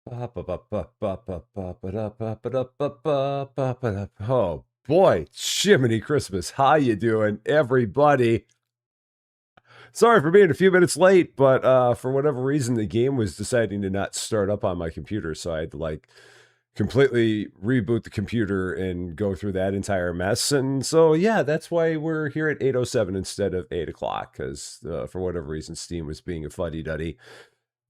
Oh boy, Jiminy Christmas. How you doing, everybody? Sorry for being a few minutes late, but for whatever reason, the game was deciding to not start up on my computer, so I had to like completely reboot the computer and go through that entire mess. And so, yeah, that's why we're here at 8:07 instead of 8 o'clock, because for whatever reason, Steam was being a fuddy-duddy.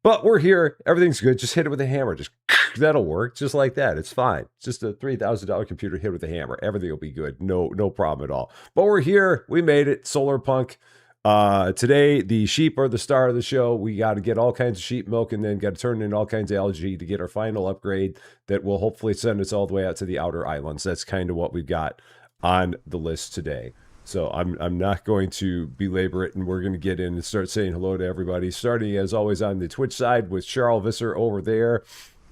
But we're here. Everything's good. Just hit it with a hammer. Just that'll work. Just like that. It's fine. It's just a $3,000 computer hit with a hammer. Everything will be good. No problem at all. But we're here. We made it. Solarpunk. Today, the sheep are the star of the show. We got to get all kinds of sheep milk and then got to turn in all kinds of algae to get our final upgrade that will hopefully send us all the way out to the outer islands. That's kind of what we've got on the list today. So I'm not going to belabor it, and we're going to get in and start saying hello to everybody. Starting, as always, on the Twitch side with Charles Visser over there.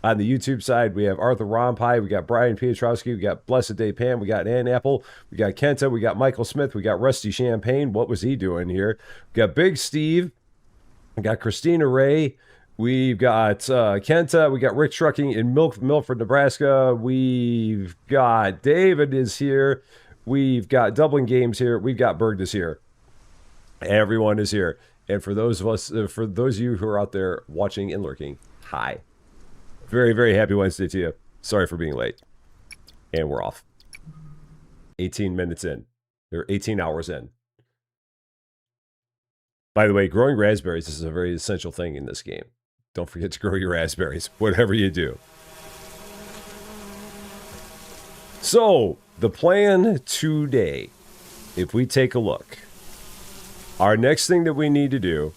On the YouTube side, we have Arthur Rompai, we got Brian Pietrowski, we got Blessed Day Pam, we got Ann Apple, we got Kenta, we got Michael Smith, we got Rusty Champaign. What was he doing here? We got Big Steve, we got Christina Ray, we've got Kenta, we got Rick Trucking in Milford, Nebraska, we've got David is here. We've got Dublin Games here. We've got Berg is here. Everyone is here. And for those of you who are out there watching and lurking, hi. Very, very happy Wednesday to you. Sorry for being late. And we're off. 18 minutes in. Or 18 hours in. By the way, growing raspberries is a very essential thing in this game. Don't forget to grow your raspberries, whatever you do. So, the plan today, if we take a look, our next thing that we need to do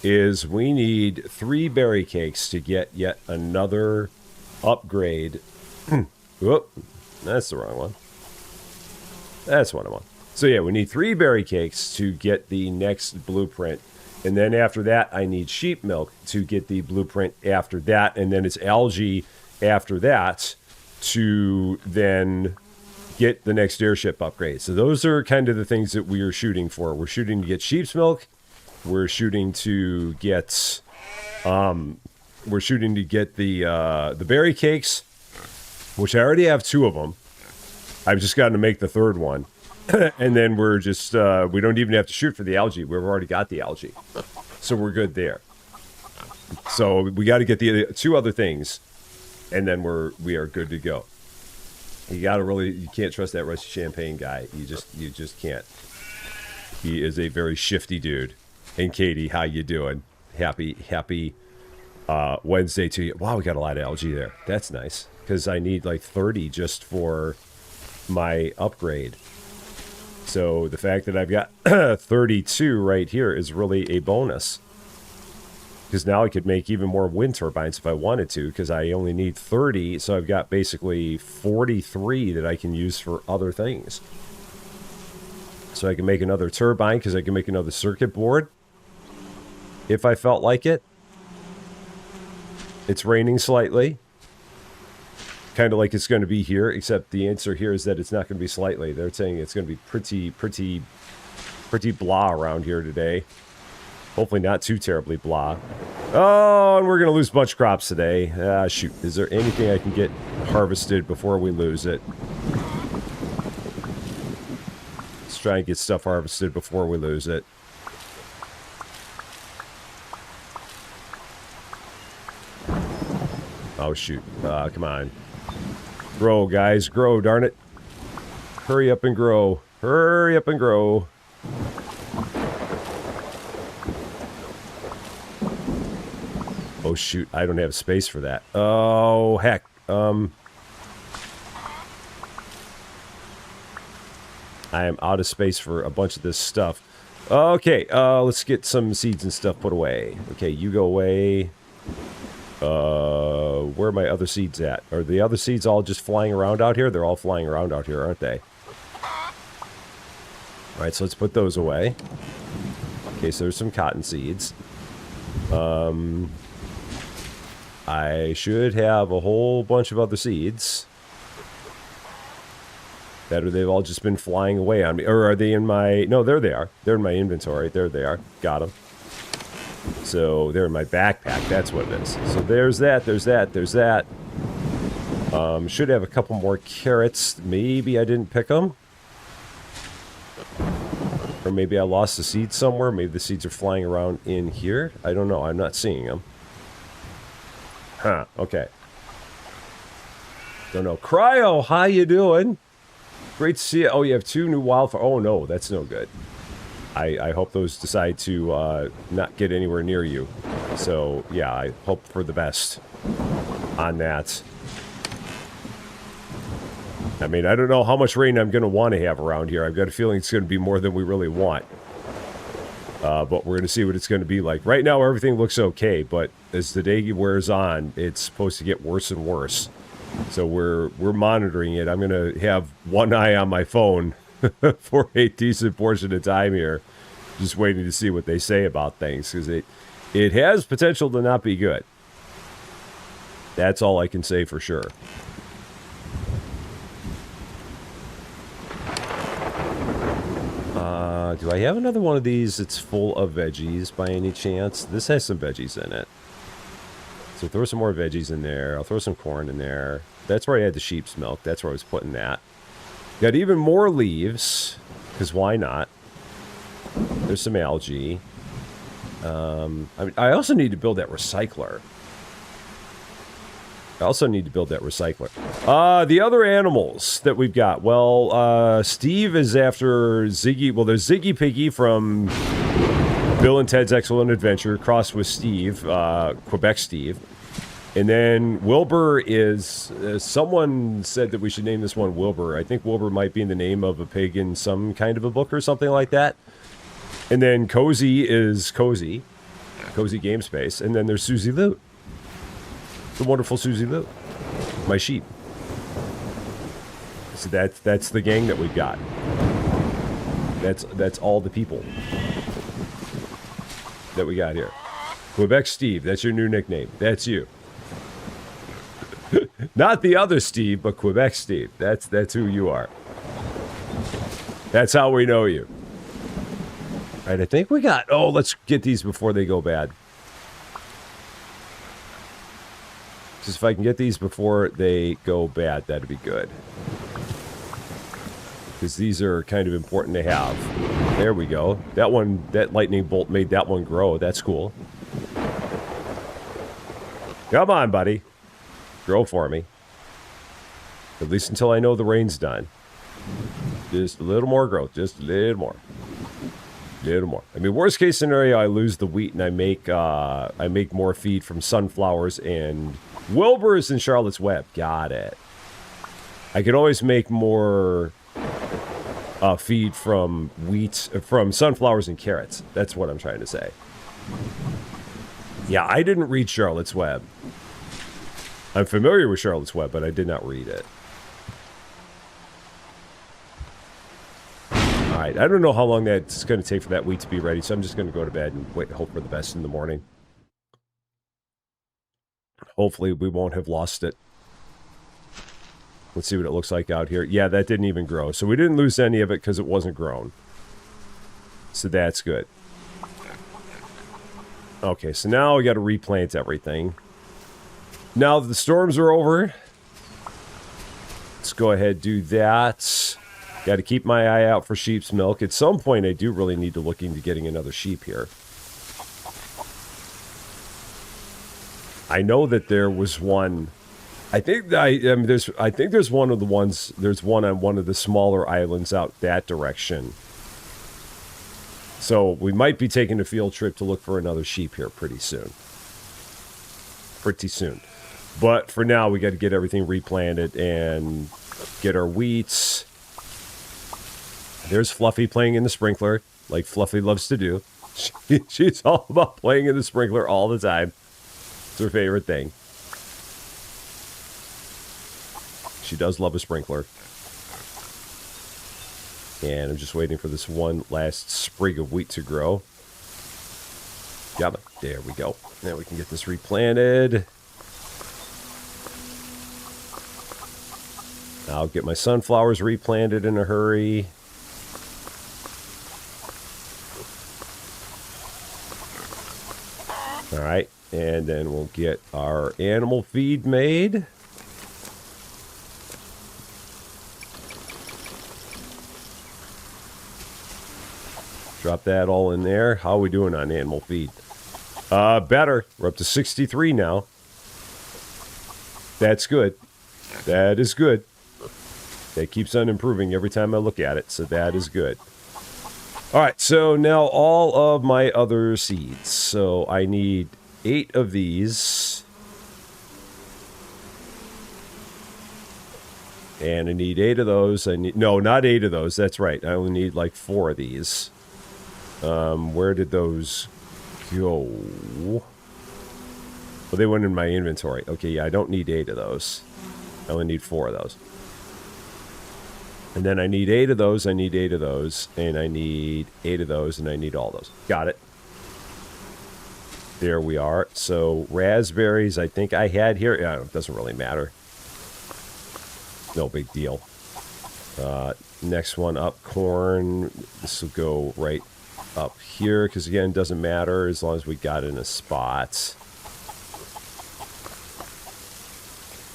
is we need 3 berry cakes to get yet another upgrade. Whoop, that's the wrong one. That's what I want. So yeah, we need 3 berry cakes to get the next blueprint. And then after that, I need sheep milk to get the blueprint after that. And then it's algae after that to then get the next airship upgrade. So those are kind of the things that we are shooting for. We're shooting to get sheep's milk. We're shooting to get the berry cakes, which I already have 2 of them. I've just got to make the 3rd one. And then we're just we don't even have to shoot for the algae. We've already got the algae. So we're good there. So we got to get the 2 other things, and then we are good to go. You can't trust that Rusty Champagne guy. You just can't. He is a very shifty dude. And Katie, how you doing? Happy Wednesday to you. Wow, we got a lot of algae there. That's nice, because I need like 30 just for my upgrade. So the fact that I've got 32 right here is really a bonus. Because now I could make even more wind turbines if I wanted to, because I only need 30, so I've got basically 43 that I can use for other things. So I can make another turbine, because I can make another circuit board, if I felt like it. It's raining slightly. Kind of like it's going to be here, except the answer here is that it's not going to be slightly. They're saying it's going to be pretty blah around here today. Hopefully not too terribly blah. Oh, and we're going to lose a bunch of crops today. Ah, shoot. Is there anything I can get harvested before we lose it? Let's try and get stuff harvested before we lose it. Oh, shoot. Come on. Grow, guys. Grow, darn it. Hurry up and grow. Hurry up and grow. Oh, shoot. I don't have space for that. Oh, heck. I am out of space for a bunch of this stuff. Okay, let's get some seeds and stuff put away. Okay, you go away. Where are my other seeds at? Are the other seeds all just flying around out here? They're all flying around out here, aren't they? Alright, so let's put those away. Okay, so there's some cotton seeds. I should have a whole bunch of other seeds. That or they've all just been flying away on me. Or are they in my... No, there they are. They're in my inventory. There they are. Got them. So they're in my backpack. That's what it is. So there's that. There's that. There's that. Should have a couple more carrots. Maybe I didn't pick them. Or maybe I lost the seeds somewhere. Maybe the seeds are flying around in here. I don't know. I'm not seeing them. Huh. Okay. Don't know. Cryo, how you doing? Great to see you. Oh, you have 2 new wildfire. Oh, no. That's no good. I hope those decide to not get anywhere near you. So, yeah, I hope for the best on that. I mean, I don't know how much rain I'm going to want to have around here. I've got a feeling it's going to be more than we really want. But we're going to see what it's going to be like. Right now, everything looks okay, but as the day wears on, it's supposed to get worse and worse. So we're monitoring it. I'm going to have one eye on my phone for a decent portion of time here, just waiting to see what they say about things, because it has potential to not be good. That's all I can say for sure. Do I have another one of these that's full of veggies by any chance? This has some veggies in it. So throw some more veggies in there. I'll throw some corn in there. That's where I had the sheep's milk. That's where I was putting that. Got even more leaves, because why not? There's some algae. I also need to build that recycler. The other animals that we've got. Well, Steve is after Ziggy. Well, there's Ziggy Piggy from Bill and Ted's Excellent Adventure, crossed with Steve, Quebec Steve. And then Wilbur is, someone said that we should name this one Wilbur. I think Wilbur might be in the name of a pig in some kind of a book or something like that. And then Cozy is Cozy Game Space. And then there's Susie Lou. The wonderful Susie Lou. My sheep. So that's the gang that we've got. That's all the people that we got here. Quebec Steve, that's your new nickname. That's you. Not the other Steve, but Quebec Steve. That's who you are. That's how we know you. All right, I think we got... Oh, let's get these before they go bad. Because if I can get these before they go bad, that'd be good. Because these are kind of important to have. There we go. That one, that lightning bolt made that one grow. That's cool. Come on, buddy. Grow for me. At least until I know the rain's done. Just a little more growth. Just a little more. Little more. I mean, worst case scenario, I lose the wheat and I make more feed from sunflowers and Wilbur's and Charlotte's Web. Got it. I could always make more feed from wheat, from sunflowers and carrots. That's what I'm trying to say. Yeah, I didn't read Charlotte's Web. I'm familiar with Charlotte's Web, but I did not read it. Alright, I don't know how long that's going to take for that wheat to be ready, so I'm just going to go to bed and wait, hope for the best in the morning. Hopefully we won't have lost it. Let's see what it looks like out here. Yeah, that didn't even grow. So we didn't lose any of it because it wasn't grown. So that's good. Okay, so now we got to replant everything. Now that the storms are over, let's go ahead and do that. Got to keep my eye out for sheep's milk. At some point, I do really need to look into getting another sheep here. I know that there was one. I think there's one of the ones. There's one on one of the smaller islands out that direction. So we might be taking a field trip to look for another sheep here pretty soon. Pretty soon. But for now, we got to get everything replanted and get our wheats. There's Fluffy playing in the sprinkler, like Fluffy loves to do. She's all about playing in the sprinkler all the time. It's her favorite thing. She does love a sprinkler. And I'm just waiting for this one last sprig of wheat to grow. Got it. There we go. Now we can get this replanted. I'll get my sunflowers replanted in a hurry. All right, and then we'll get our animal feed made. Drop that all in there. How are we doing on animal feed? Better. We're up to 63 now. That's good. That is good. That keeps on improving every time I look at it, so that is good. All right, so now all of my other seeds. So I need 8 of these. And I need 8 of those. No, not 8 of those. That's right. I only need like 4 of these. Where did those go? Well, they went in my inventory. Okay, yeah, I don't need 8 of those. I only need 4 of those. And then I need 8 of those, I need 8 of those, and I need 8 of those, and I need all those. Got it. There we are. So raspberries, I think I had here. Yeah, it doesn't really matter. No big deal. Next one up, corn. This will go right up here, because again, it doesn't matter as long as we got it in a spot.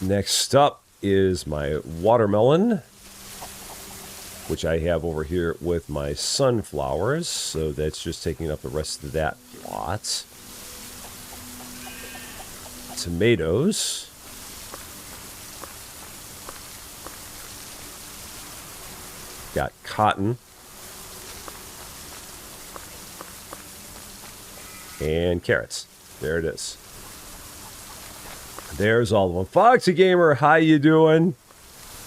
Next up is my watermelon, which I have over here with my sunflowers. So that's just taking up the rest of that plot. Tomatoes. Got cotton. And carrots. There it is. There's all of them. Foxy Gamer, how you doing?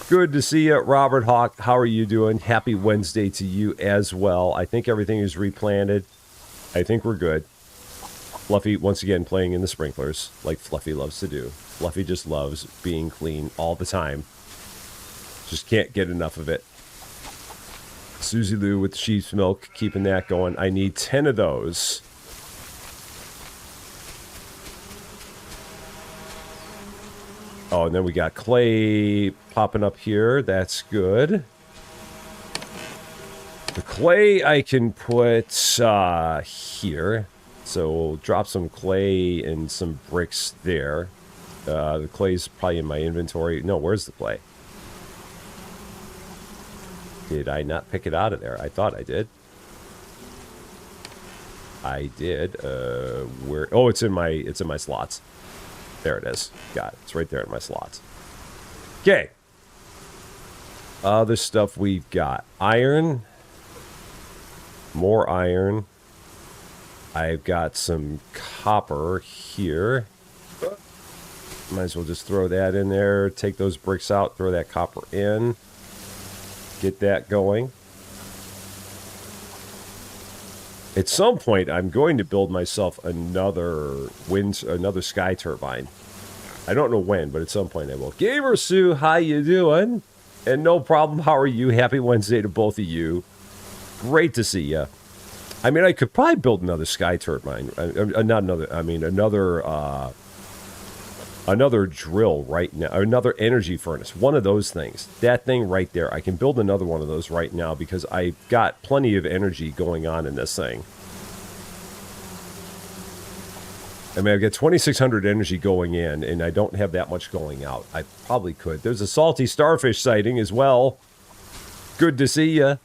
Good to see you. Robert Hawk, how are you doing? Happy Wednesday to you as well. I think everything is replanted. I think we're good. Fluffy, once again, playing in the sprinklers, like Fluffy loves to do. Fluffy just loves being clean all the time. Just can't get enough of it. Susie Lou with sheep's milk, keeping that going. I need 10 of those. Oh, and then we got clay popping up here. That's good. The clay I can put here. So we'll drop some clay and some bricks there. The clay's probably in my inventory. No, where's the clay? Did I not pick it out of there? I thought I did. I did. Where? Oh, it's in my slots. There it is. Got it. It's right there in my slots. Okay. Other stuff we've got. Iron. More iron. I've got some copper here. Might as well just throw that in there. Take those bricks out. Throw that copper in. Get that going. At some point, I'm going to build myself another sky turbine. I don't know when, but at some point I will. Gamer Sue, how you doing? And no problem, how are you? Happy Wednesday to both of you. Great to see you. I mean, I could probably build another sky turbine. Not another, I mean, another drill right now. Another energy furnace. One of those things. That thing right there. I can build another one of those right now because I've got plenty of energy going on in this thing. I mean, I've got 2,600 energy going in, and I don't have that much going out. I probably could. There's a salty starfish sighting as well. Good to see ya.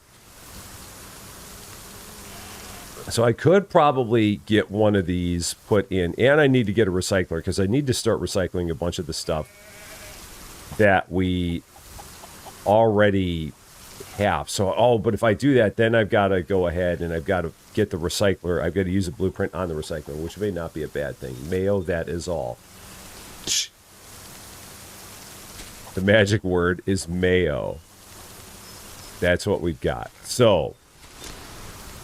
So I could probably get one of these put in, and I need to get a recycler because I need to start recycling a bunch of the stuff that we already have. So, but if I do that, then I've got to go ahead and I've got to get the recycler. I've got to use a blueprint on the recycler, which may not be a bad thing. Mayo, that is all. The magic word is mayo. That's what we've got. So,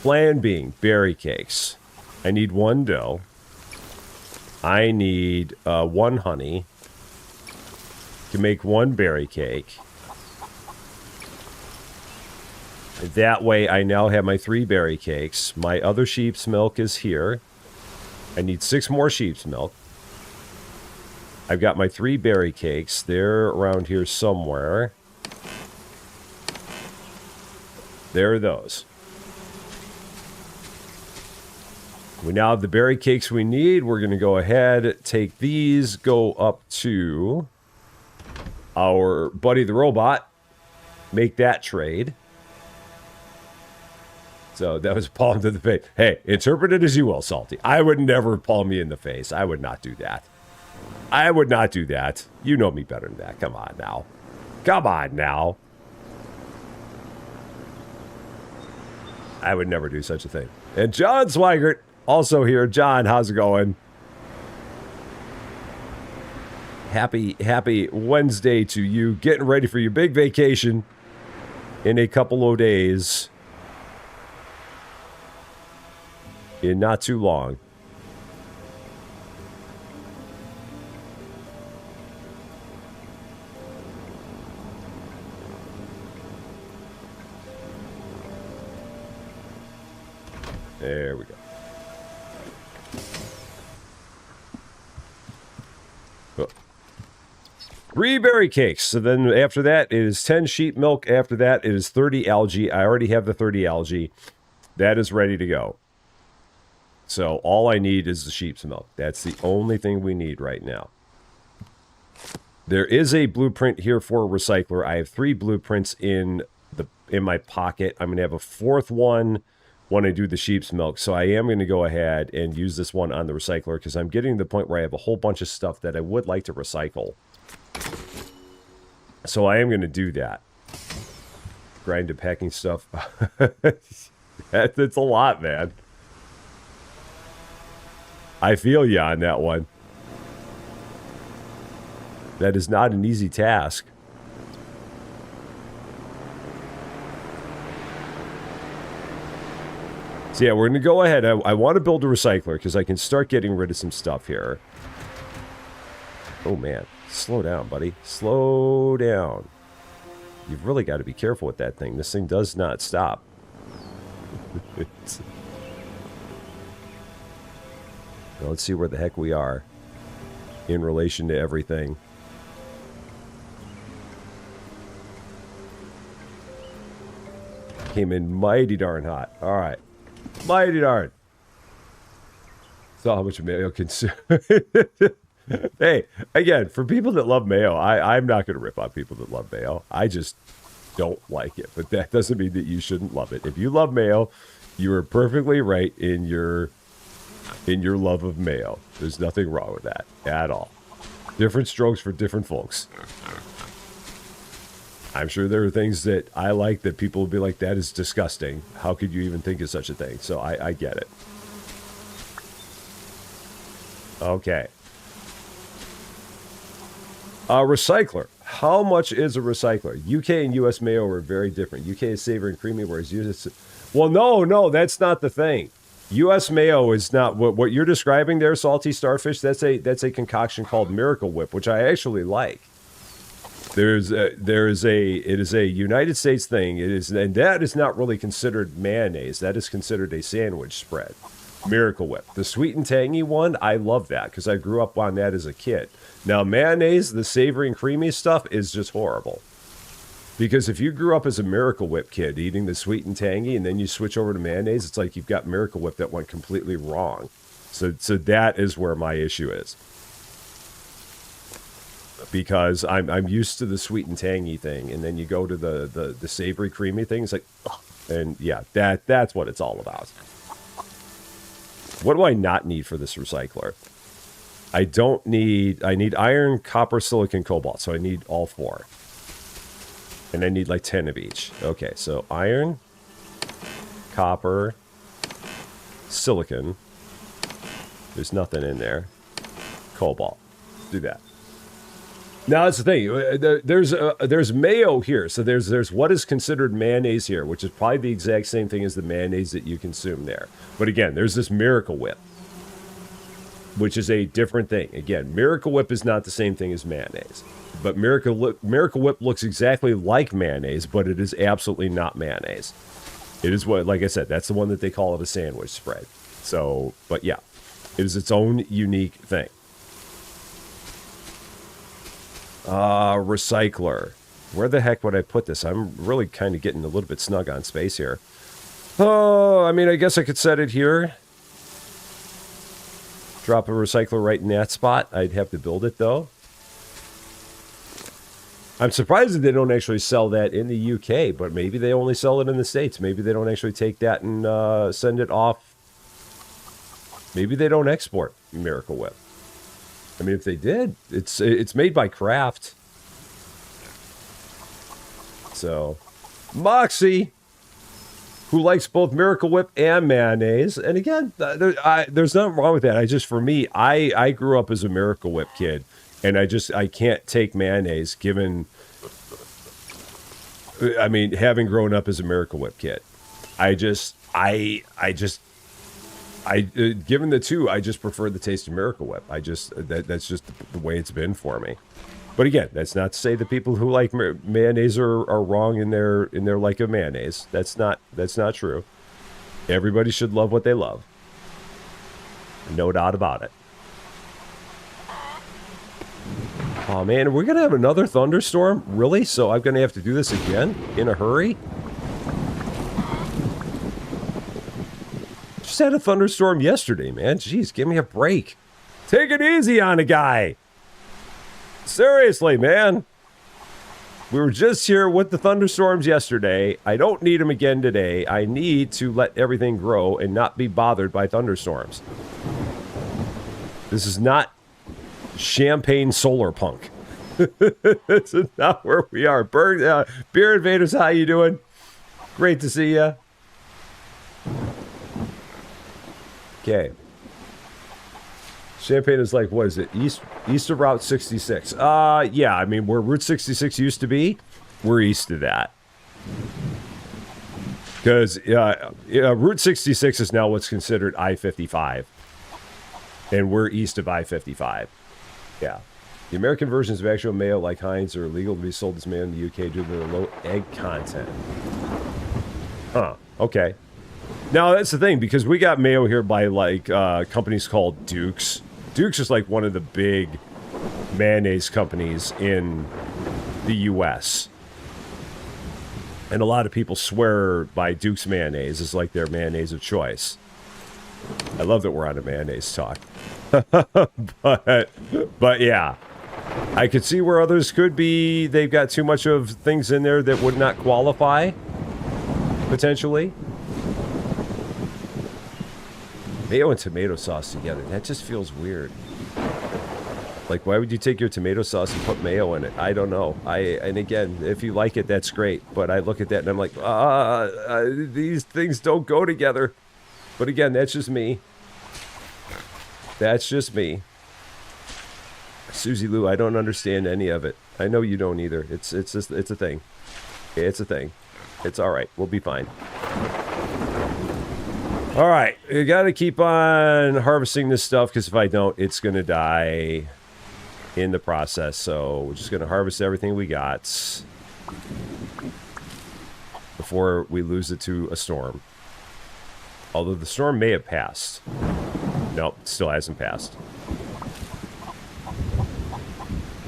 plan being berry cakes. I need 1 dough. I need 1 honey to make 1 berry cake. That way I now have my 3 berry cakes. My other sheep's milk is here. I need 6 more sheep's milk. I've got my 3 berry cakes. They're around here somewhere. There are those. We now have the berry cakes we need. We're going to go ahead, take these, go up to our buddy the robot, make that trade. So that was palm to the face. Hey, interpret it as you will, Salty. I would never palm me in the face. I would not do that. I would not do that. You know me better than that. Come on now. Come on now. I would never do such a thing. And John Swigert, also here. John, how's it going? Happy Wednesday to you. Getting ready for your big vacation in a couple of days. In not too long. There we go. Oh. 3 berry cakes. So then after that, it is 10 sheep milk. After that, it is 30 algae. I already have the 30 algae. That is ready to go. So all I need is the sheep's milk. That's the only thing we need right now. There is a blueprint here for a recycler. I have 3 blueprints in my pocket. I'm going to have a 4th one when I do the sheep's milk. So I am going to go ahead and use this one on the recycler because I'm getting to the point where I have a whole bunch of stuff that I would like to recycle. So I am going to do that. Grind to packing stuff. That's a lot, man. I feel you on that one. That is not an easy task. So yeah, we're going to go ahead. I want to build a recycler because I can start getting rid of some stuff here. Oh man, slow down, buddy. Slow down. You've really got to be careful with that thing. This thing does not stop. Well, let's see where the heck we are in relation to everything. Came in mighty darn hot. All right. Mighty darn. Saw how much mayo consume. Hey, again, for people that love mayo, I'm not going to rip on people that love mayo. I just don't like it. But that doesn't mean that you shouldn't love it. If you love mayo, you are perfectly right in your love of mayo. There's nothing wrong with that at all. Different strokes for different folks. I'm sure there are things that I like that people will be like, that is disgusting. How could you even think of such a thing? So I get it. Okay. A recycler. How much is a recycler? UK and US mayo are very different. UK is savory and creamy, whereas US... Well, no, that's not the thing. U.S. mayo is not what you're describing there, Salty Starfish. That's a concoction called Miracle Whip, which I actually like. It is a United States thing. And that is not really considered mayonnaise. That is considered a sandwich spread. Miracle Whip, the sweet and tangy one. I love that because I grew up on that as a kid. Now mayonnaise, the savory and creamy stuff, is just horrible. Because if you grew up as a Miracle Whip kid eating the sweet and tangy and then you switch over to mayonnaise, it's like you've got Miracle Whip that went completely wrong. So that is where my issue is. Because I'm used to the sweet and tangy thing, and then you go to the savory creamy thing, it's like, ugh. And yeah, that's what it's all about. What do I not need for this recycler? I need iron, copper, silicon, cobalt, so I need all 4. And I need like 10 of each. Okay, so iron, copper, silicon. There's nothing in there. Cobalt. Do that. Now that's the thing. There's mayo here. So there's what is considered mayonnaise here, which is probably the exact same thing as the mayonnaise that you consume there. But again, there's this Miracle Whip, which is a different thing. Again, Miracle Whip is not the same thing as mayonnaise. But Miracle Whip looks exactly like mayonnaise, but it is absolutely not mayonnaise. It is what, like I said, that's the one that they call it a sandwich spread. So, but yeah, it is its own unique thing. Recycler. Where the heck would I put this? I'm really kind of getting a little bit snug on space here. Oh, I mean, I guess I could set it here. drop a recycler right in that spot. I'd have to build it, though. I'm surprised that they don't actually sell that in the UK, but maybe they only sell it in the States. Maybe they don't actually take that and send it off. Maybe they don't export Miracle Whip. I mean, if they did, it's made by Kraft. So, Moxie, who likes both Miracle Whip and mayonnaise. And again, there's nothing wrong with that. For me, I grew up as a Miracle Whip kid. And I can't take mayonnaise given, I mean, having grown up as a Miracle Whip kid. Given the two, I just prefer the taste of Miracle Whip. That's just the way it's been for me. But again, that's not to say the people who like mayonnaise are wrong in their like of mayonnaise. That's not true. Everybody should love what they love. No doubt about it. Oh man, we're gonna have another thunderstorm? Really? So I'm gonna have to do this again? In a hurry? Just had a thunderstorm yesterday, man. Jeez, give me a break. Take it easy on a guy. Seriously, man. We were just here with the thunderstorms yesterday. I don't need them again today. I need to let everything grow and not be bothered by thunderstorms. This is not Champaign Solarpunk. This is not where we are. Beer Invaders, how you doing? Great to see you. Okay. Champaign is like, what is it? East of Route 66. Yeah, I mean, where Route 66 used to be, we're east of that. Because Route 66 is now what's considered I-55. And we're east of I-55. Yeah. The American versions of actual mayo, like Heinz, are illegal to be sold as mayo in the UK due to their low egg content. Huh. Okay. Now, that's the thing, because we got mayo here by, like, companies called Duke's. Duke's is, like, one of the big mayonnaise companies in the U.S. And a lot of people swear by Duke's mayonnaise as, like, their mayonnaise of choice. I love that we're on a mayonnaise talk. but yeah, I could see where others could be. They've got too much of things in there that would not qualify, potentially. Mayo and tomato sauce together, that just feels weird. Like, why would you take your tomato sauce and put mayo in it? I don't know. And again, if you like it, that's great. But I look at that and I'm like, these things don't go together. But again, that's just me. That's just me. Susie Lou, I don't understand any of it. I know you don't either. It's just, it's a thing. It's a thing. It's all right. We'll be fine. All right. You got to keep on harvesting this stuff because if I don't, it's going to die in the process. So we're just going to harvest everything we got before we lose it to a storm. Although the storm may have passed. Nope, it still hasn't passed.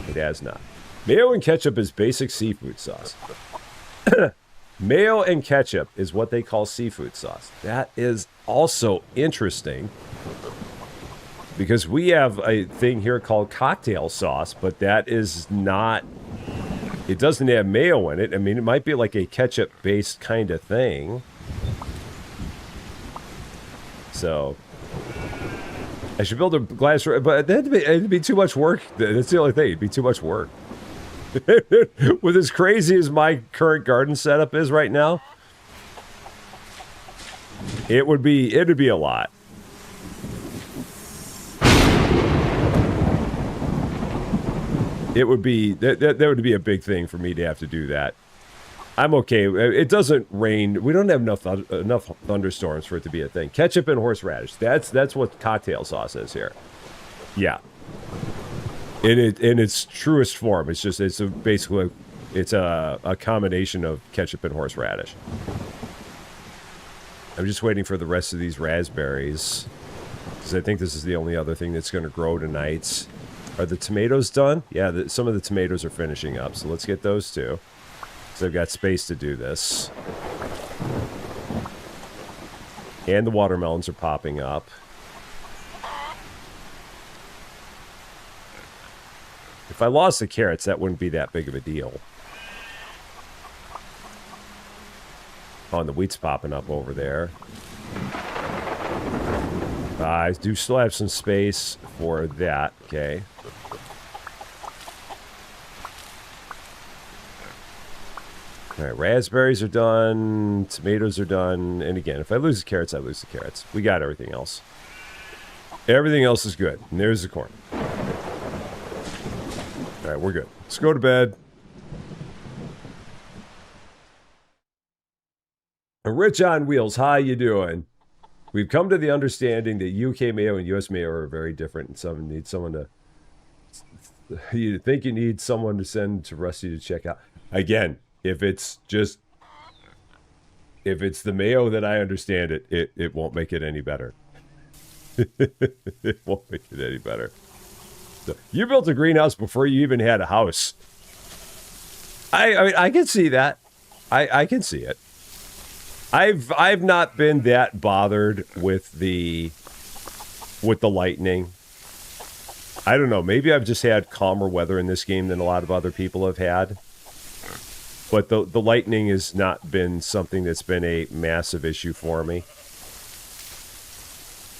It has not. Mayo and ketchup is basic seafood sauce. Mayo and ketchup is what they call seafood sauce. That is also interesting. Because we have a thing here called cocktail sauce, but that is not... It doesn't have mayo in it. I mean, it might be like a ketchup-based kind of thing. So... I should build a glass, but it'd be too much work. That's the only thing. It'd be too much work. With as crazy as my current garden setup is right now, it'd be a lot. It would be that would be a big thing for me to have to do that. I'm okay. It doesn't rain. We don't have enough thunderstorms for it to be a thing. Ketchup and horseradish. That's what cocktail sauce is here. Yeah. In its truest form, it's basically a combination of ketchup and horseradish. I'm just waiting for the rest of these raspberries because I think this is the only other thing that's going to grow tonight. Are the tomatoes done? Yeah, some of the tomatoes are finishing up, so let's get those too. So I've got space to do this. And the watermelons are popping up. If I lost the carrots, that wouldn't be that big of a deal. Oh, and the wheat's popping up over there. I do still have some space for that. Okay. All right, raspberries are done. Tomatoes are done. And again, if I lose the carrots, I lose the carrots. We got everything else. Everything else is good. And there's the corn. All right, we're good. Let's go to bed. Rich on Wheels, how you doing? We've come to the understanding that UK mayo and US mayo are very different, and some need someone to... You think you need someone to send to Rusty to check out. Again, if it's the mayo that I understand it won't make it any better. It won't make it any better. So, you built a greenhouse before you even had a house. I mean, I can see that. I can see it. I've not been that bothered with the lightning. I don't know. Maybe I've just had calmer weather in this game than a lot of other people have had. But the lightning has not been something that's been a massive issue for me.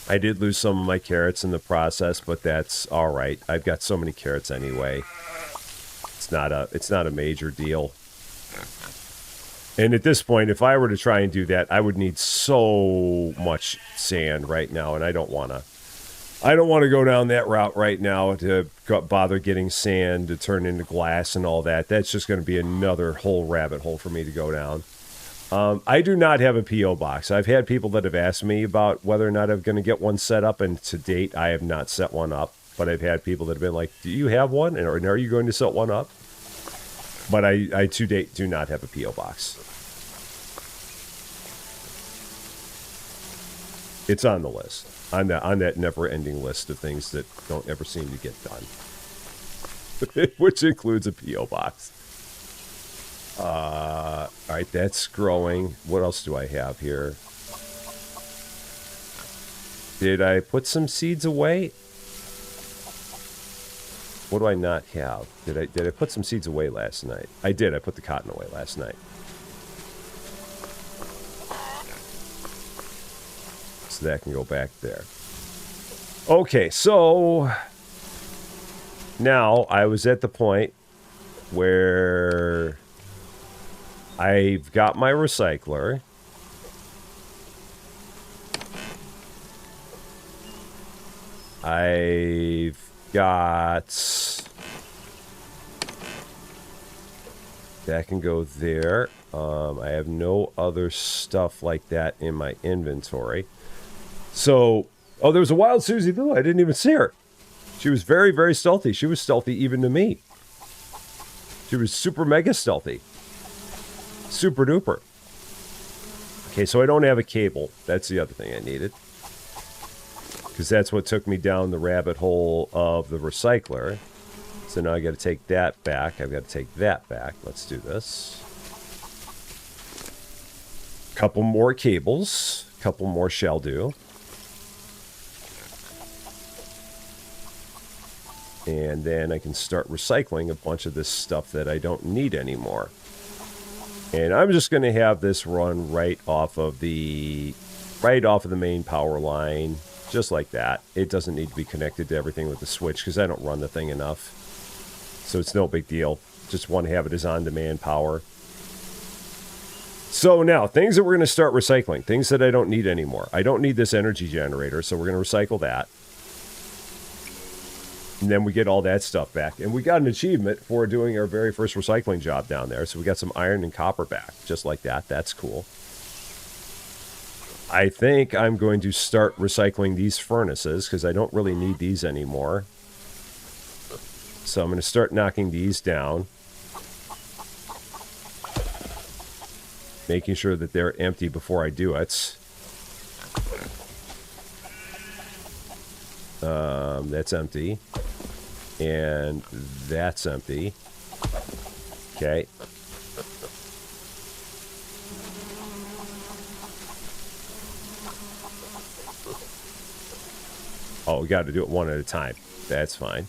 I did lose some of my carrots in the process, but that's all right. I've got so many carrots anyway. It's not a major deal. And at this point, if I were to try and do that, I would need so much sand right now, and I don't want to go down that route right now to bother getting sand to turn into glass and all that. That's just going to be another whole rabbit hole for me to go down. I do not have a P.O. box. I've had people that have asked me about whether or not I'm going to get one set up, and to date, I have not set one up. But I've had people that have been like, do you have one? And are you going to set one up? But I to date, do not have a P.O. box. It's on the list. On that never-ending list of things that don't ever seem to get done. Which includes a P.O. box. All right, that's growing. What else do I have here? Did I put some seeds away? What do I not have? Did I put some seeds away last night? I did. I put the cotton away last night. So that can go back there. Okay, so now I was at the point where I've got my recycler. I've got... That can go there. I have no other stuff like that in my inventory. So, oh, there was a wild Susie though. I didn't even see her. She was very, very stealthy. She was stealthy even to me. She was super mega stealthy. Super duper. Okay, so I don't have a cable. That's the other thing I needed. Because that's what took me down the rabbit hole of the recycler. So now I got to take that back. I've got to take that back. Let's do this. Couple more cables. Couple more shall do. And then I can start recycling a bunch of this stuff that I don't need anymore. And I'm just going to have this run right off of the main power line, just like that. It doesn't need to be connected to everything with the switch because I don't run the thing enough. So it's no big deal. Just want to have it as on-demand power. So now, things that we're going to start recycling. Things that I don't need anymore. I don't need this energy generator, so we're going to recycle that. And then we get all that stuff back. And we got an achievement for doing our very first recycling job down there. So we got some iron and copper back, just like that. That's cool. I think I'm going to start recycling these furnaces because I don't really need these anymore. So I'm going to start knocking these down. Making sure that they're empty before I do it. That's empty. And that's empty. Okay. Oh, we got to do it one at a time. That's fine.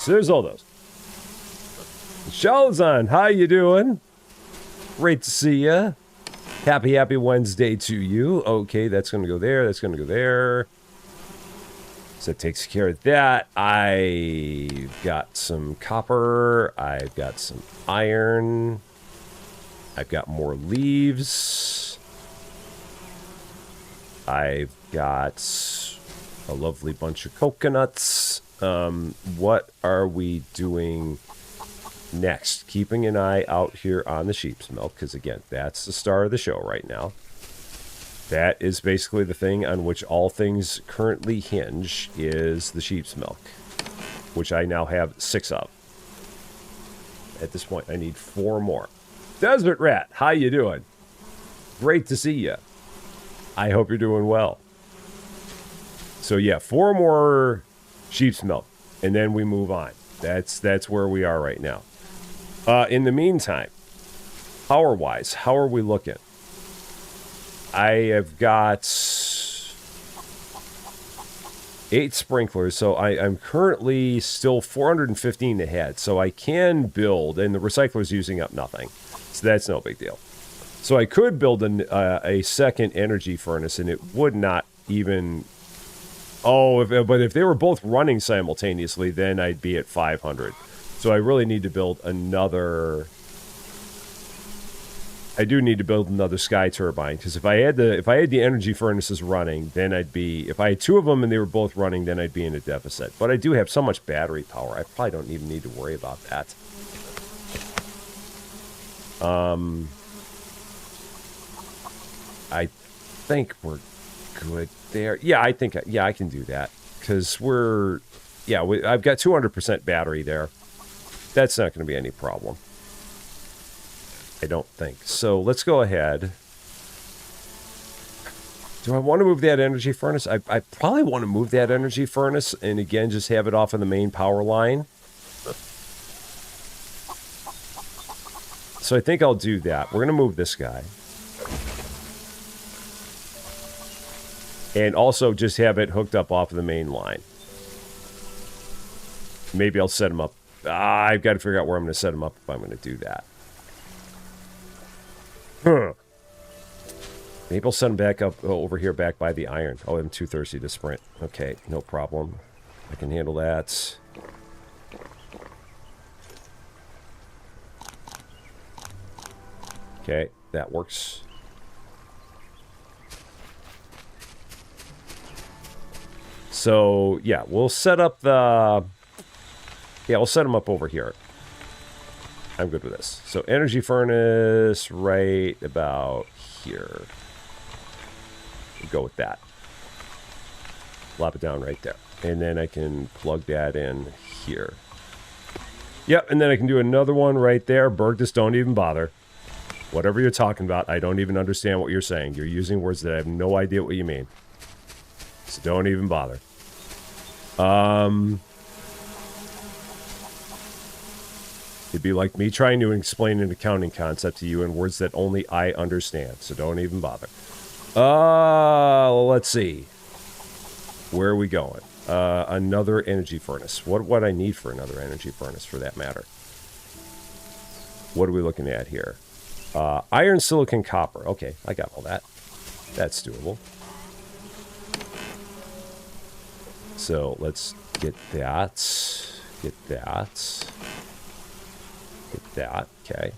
so there's all those. Shalzan, how you doing? Great to see you. Happy Wednesday to you. Okay, that's going to go there. That's going to go there. So that takes care of that. I've got some copper. I've got some iron. I've got more leaves. I've got a lovely bunch of coconuts. What are we doing next? Keeping an eye out here on the sheep's milk, because again, that's the star of the show right now. That is basically the thing on which all things currently hinge, is the sheep's milk, which I now have 6 of. At this point, I need 4 more. Desert Rat, how you doing? Great to see you. I hope you're doing well. So yeah, 4 more sheep's milk, and then we move on. That's where we are right now. In the meantime, power-wise, how are we looking? I have got 8 sprinklers, so I'm currently still 415 ahead, so I can build, and the recycler's using up nothing, so that's no big deal. So I could build a second energy furnace, and it would not even... Oh, but if they were both running simultaneously, then I'd be at 500. So I really need to build another... I do need to build another sky turbine, because if I had the energy furnaces running, then I'd be... If I had 2 of them and they were both running, then I'd be in a deficit. But I do have so much battery power, I probably don't even need to worry about that. I think we're good there. Yeah, I think... Yeah, I can do that, because we're... Yeah, I've got 200% battery there. That's not going to be any problem. I don't think. So let's go ahead. Do I want to move that energy furnace? I probably want to move that energy furnace and again just have it off of the main power line. So I think I'll do that. We're going to move this guy. And also just have it hooked up off of the main line. Maybe I'll set him up. I've got to figure out where I'm going to set him up if I'm going to do that. Maybe I'll send him back up over here, back by the iron. Oh, I'm too thirsty to sprint. Okay, no problem. I can handle that. Okay, that works. So, yeah, we'll set up the... Yeah, we'll set him up over here. I'm good with this. So energy furnace right about here. We'll go with that. Plop it down right there. And then I can plug that in here. Yep, and then I can do another one right there. Bergdus, don't even bother. Whatever you're talking about, I don't even understand what you're saying. You're using words that I have no idea what you mean. So don't even bother. It'd be like me trying to explain an accounting concept to you in words that only I understand. So don't even bother. Let's see. Where are we going? Another energy furnace. What I need for another energy furnace, for that matter? What are we looking at here? Iron, silicon, copper. Okay, I got all that. That's doable. So let's get that. Get that. Get that. Okay.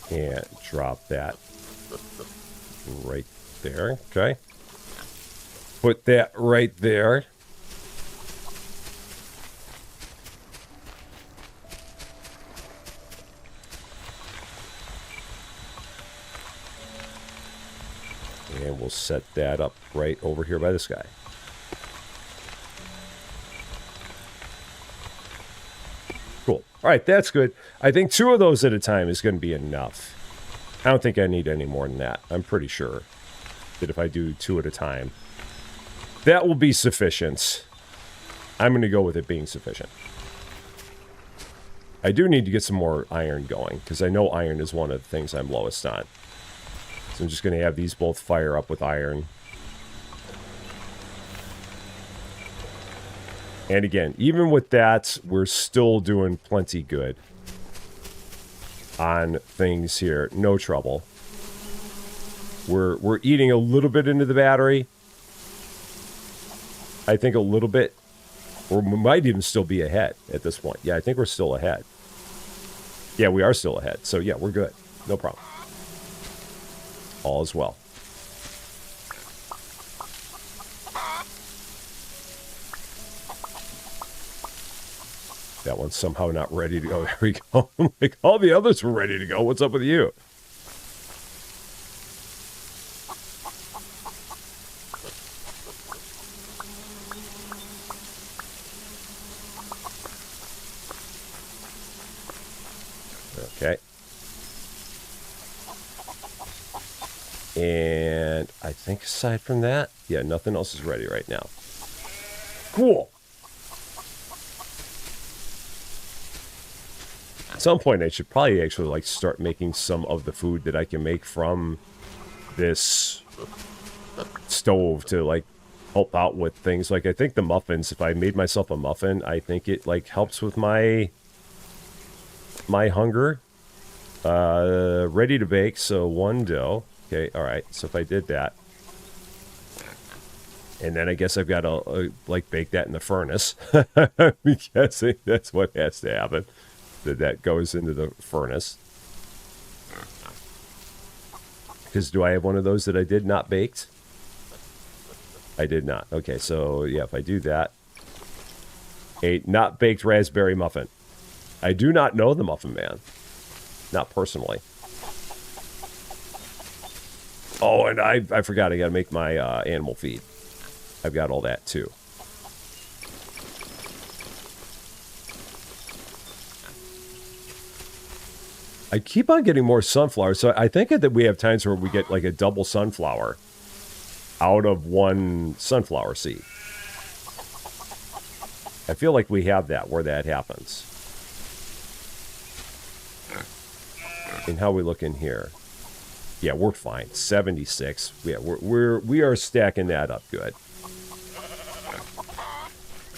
And drop that right there. Okay. Put that right there. And we'll set that up right over here by this guy. Cool. All right, that's good. I think 2 of those at a time is going to be enough. I don't think I need any more than that. I'm pretty sure that if I do 2 at a time, that will be sufficient. I'm going to go with it being sufficient. I do need to get some more iron going, because I know iron is one of the things I'm lowest on. So I'm just going to have these both fire up with iron. And again, even with that, we're still doing plenty good on things here. No trouble. We're eating a little bit into the battery. I think a little bit. Or we might even still be ahead at this point. Yeah, I think we're still ahead. Yeah, we are still ahead. So yeah, we're good. No problem. All is well. That one's somehow not ready to go. There we go. Like all the others were ready to go. What's up with you? Okay. And I think aside from that, yeah, nothing else is ready right now. Cool. At some point, I should probably actually like start making some of the food that I can make from this stove to like help out with things. Like I think the muffins, if I made myself a muffin, I think it like helps with my hunger. Ready to bake, so 1 dough. Okay, all right. So if I did that, and then I guess I've got to like bake that in the furnace. I'm guessing that's what has to happen. That goes into the furnace. Because do I have one of those that I did not baked? I did not. Okay, so yeah, if I do that, a not baked raspberry muffin. I do not know the Muffin Man. Not personally. Oh, and I forgot I got to make my animal feed. I've got all that too. I keep on getting more sunflower, so I think that we have times where we get like a double sunflower out of one sunflower seed. I feel like we have that where that happens. And how we look in here? Yeah, we're fine. 76. Yeah, we are stacking that up good.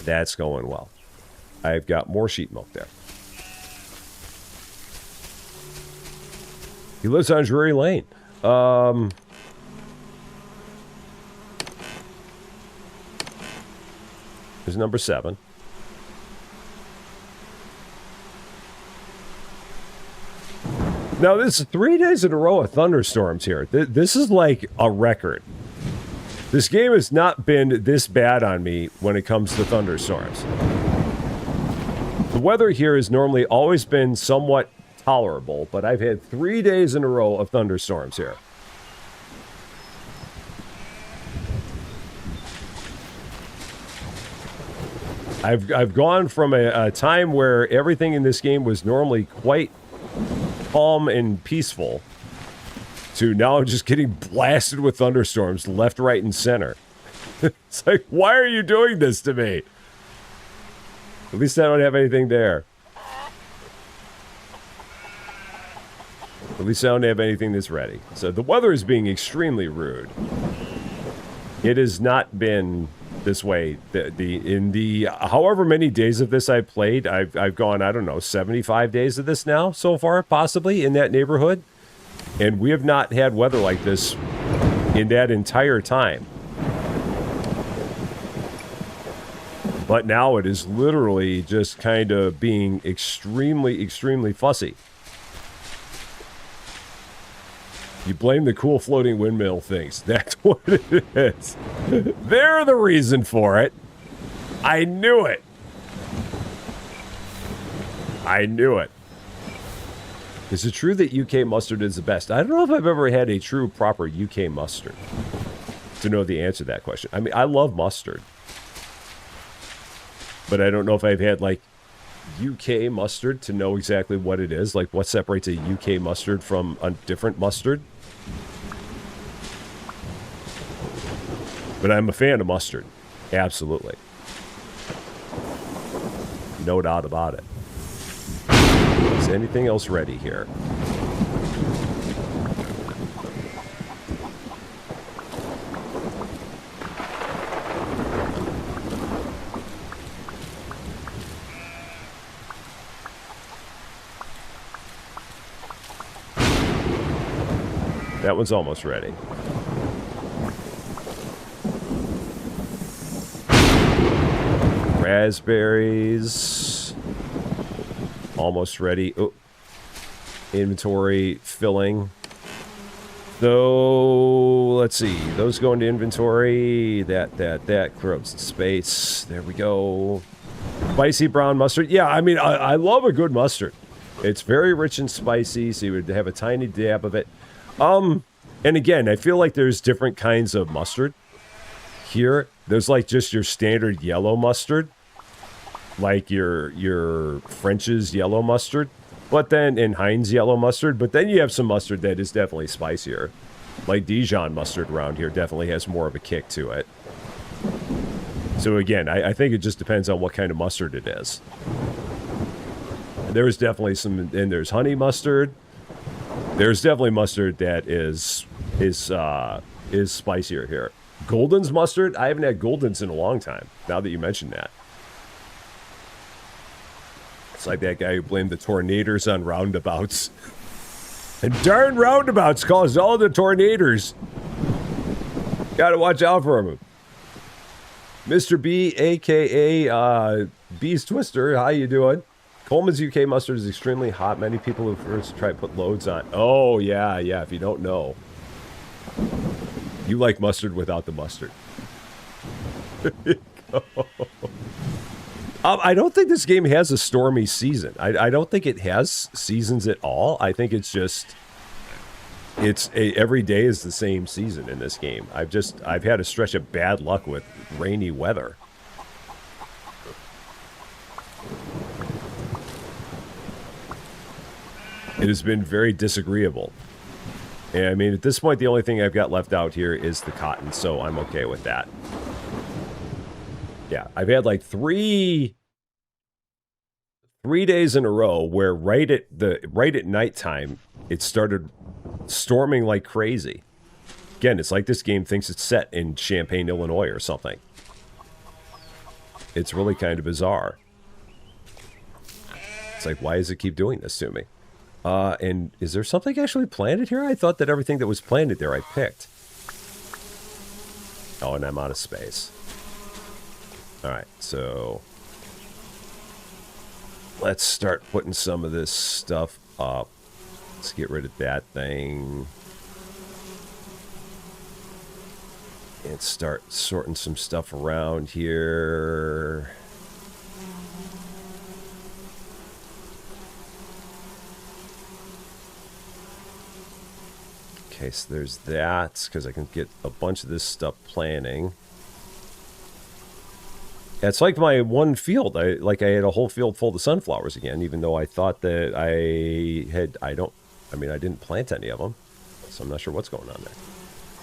That's going well. I've got more sheep milk there. He lives on Drury Lane. There's number 7. Now, this is 3 days in a row of thunderstorms here. This is like a record. This game has not been this bad on me when it comes to thunderstorms. The weather here has normally always been somewhat tolerable, but I've had 3 days in a row of thunderstorms here. I've gone from a time where everything in this game was normally quite calm and peaceful to now I'm just getting blasted with thunderstorms left, right, and center. It's like, why are you doing this to me? At least I don't have anything there. At least I don't have anything that's ready. So the weather is being extremely rude. It has not been this way. In the however many days of this I've played, I've gone, I don't know, 75 days of this now so far, possibly in that neighborhood. And we have not had weather like this in that entire time. But now it is literally just kind of being extremely, extremely fussy. You blame the cool floating windmill things. That's what it is. They're the reason for it. I knew it. I knew it. Is it true that UK mustard is the best? I don't know if I've ever had a true, proper UK mustard to know the answer to that question. I mean, I love mustard. But I don't know if I've had, like, UK mustard to know exactly what it is. Like, what separates a UK mustard from a different mustard? But I'm a fan of mustard. Absolutely. No doubt about it. Is anything else ready here? That one's almost ready. Raspberries. Almost ready. Oh. Inventory filling. So, let's see. Those go into inventory. That. Clear up some space. There we go. Spicy brown mustard. Yeah, I mean, I love a good mustard. It's very rich and spicy, so you would have a tiny dab of it. And again, I feel like there's different kinds of mustard. Here, there's like just your standard yellow mustard. Like your French's yellow mustard. But then, in Heinz yellow mustard. But then you have some mustard that is definitely spicier. Like Dijon mustard around here definitely has more of a kick to it. So again, I think it just depends on what kind of mustard it is. There's definitely some, and there's honey mustard. There's definitely mustard that is spicier here. Golden's mustard? I haven't had Golden's in a long time, now that you mention that. It's like that guy who blamed the tornadoes on roundabouts. And darn roundabouts caused all the tornadoes. Gotta watch out for him. Mr. B, a.k.a. B's Twister, how you doing? Coleman's UK mustard is extremely hot. Many people who first try to put loads on. Oh, yeah, if you don't know. You like mustard without the mustard. There you go. I don't think this game has a stormy season. I don't think it has seasons at all. I think it's just... every day is the same season in this game. I've had a stretch of bad luck with rainy weather. It has been very disagreeable. And I mean, at this point, the only thing I've got left out here is the cotton, so I'm okay with that. Yeah, I've had like three days in a row where right at nighttime, it started storming like crazy. Again, it's like this game thinks it's set in Champaign, Illinois or something. It's really kind of bizarre. It's like, why does it keep doing this to me? And is there something actually planted here? I thought that everything that was planted there I picked. Oh, and I'm out of space. Alright, so... let's start putting some of this stuff up. Let's get rid of that thing. And start sorting some stuff around here. Okay, so there's that, because I can get a bunch of this stuff planning. Yeah, it's like my one field. I had a whole field full of sunflowers again, even though I thought that I didn't plant any of them. So I'm not sure what's going on there.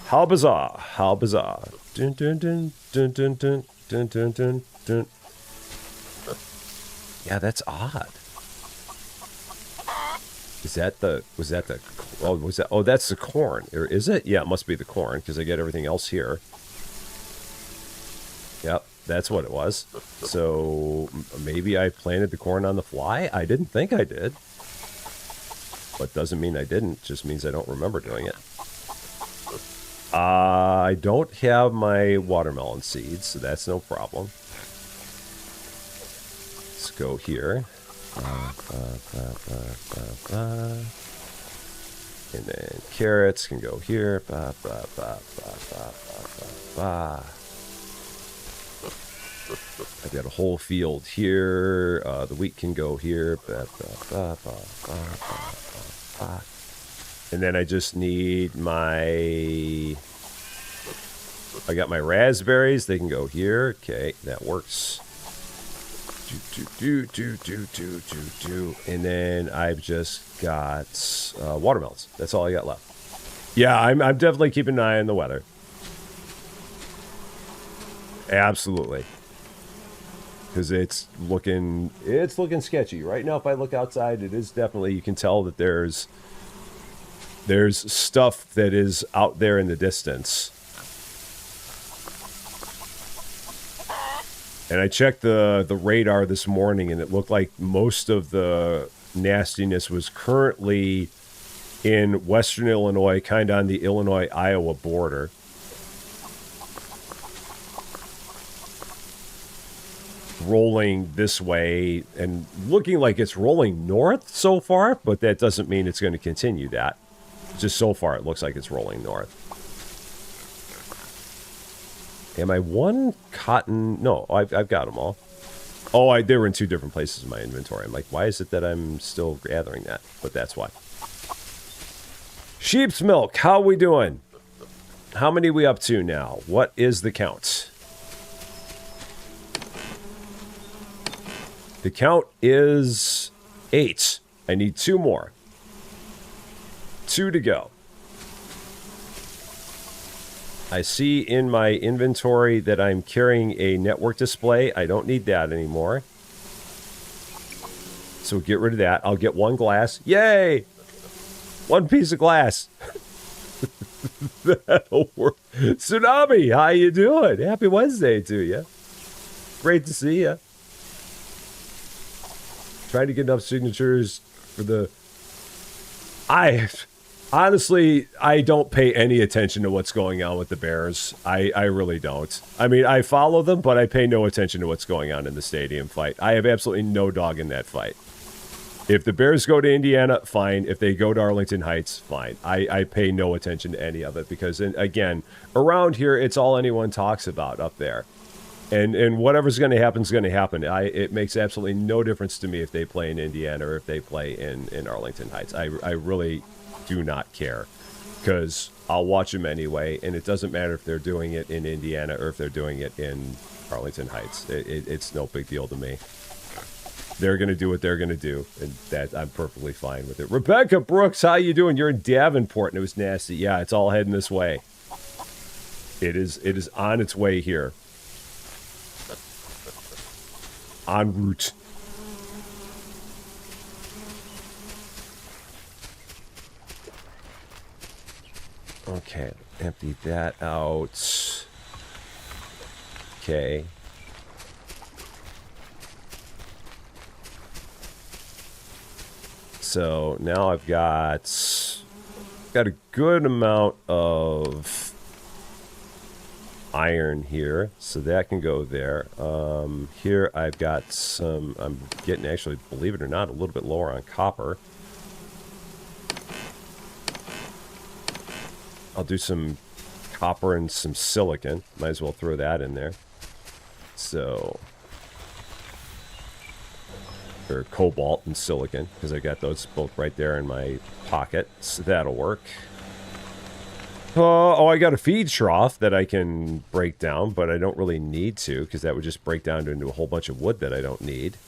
How bizarre. How bizarre. Dun, dun, dun, dun, dun, dun, dun, dun, dun, dun. Yeah, that's odd. Oh, that's the corn. Or is it? Yeah, it must be the corn, because I get everything else here. Yep, that's what it was. So, maybe I planted the corn on the fly? I didn't think I did. But doesn't mean I didn't, just means I don't remember doing it. I don't have my watermelon seeds, so that's no problem. Let's go here. And then carrots can go here. I've got a whole field here. The wheat can go here. And then I just need my... I got my raspberries. They can go here. Okay, that works. And then I've just got watermelons. That's all I got left. Yeah, I'm definitely keeping an eye on the weather. Absolutely. Because it's looking sketchy. Right now, if I look outside, it is definitely, you can tell that there's stuff that is out there in the distance. And I checked the radar this morning, and it looked like most of the nastiness was currently in western Illinois, kind of on the Illinois-Iowa border. Rolling this way and looking like it's rolling north so far, but that doesn't mean it's going to continue that. Just so far, it looks like it's rolling north. Am I one cotton? No, I've got them all. Oh, they were in two different places in my inventory. I'm like, why is it that I'm still gathering that? But that's why. Sheep's milk, how we doing? How many we up to now? What is the count? The count is 8. I need 2 more. 2 to go. I see in my inventory that I'm carrying a network display. I don't need that anymore. So get rid of that. I'll get 1 glass. Yay! 1 piece of glass. That'll work. Tsunami, how you doing? Happy Wednesday to you. Great to see you. Trying to get enough signatures for the... Honestly, I don't pay any attention to what's going on with the Bears. I really don't. I mean, I follow them, but I pay no attention to what's going on in the stadium fight. I have absolutely no dog in that fight. If the Bears go to Indiana, fine. If they go to Arlington Heights, fine. I pay no attention to any of it because, again, around here, it's all anyone talks about up there. And whatever's going to happen is going to happen. It makes absolutely no difference to me if they play in Indiana or if they play in Arlington Heights. I really do not care because I'll watch them anyway, and it doesn't matter if they're doing it in Indiana or if they're doing it in Arlington Heights. It's no big deal to me. They're going to do what they're going to do, and that I'm perfectly fine with it. Rebecca Brooks, how you doing? You're in Davenport, and it was nasty. Yeah, it's all heading this way. It is on its way here. En route. Okay, empty that out. Okay. So now I've got a good amount of iron here, so that can go there. Here I've got some, I'm getting actually, believe it or not, a little bit lower on copper. I'll do some copper and some silicon. Might as well throw that in there. So, or cobalt and silicon, because I got those both right there in my pocket, so that'll work. Oh, I got a feed trough that I can break down, but I don't really need to, because that would just break down into a whole bunch of wood that I don't need.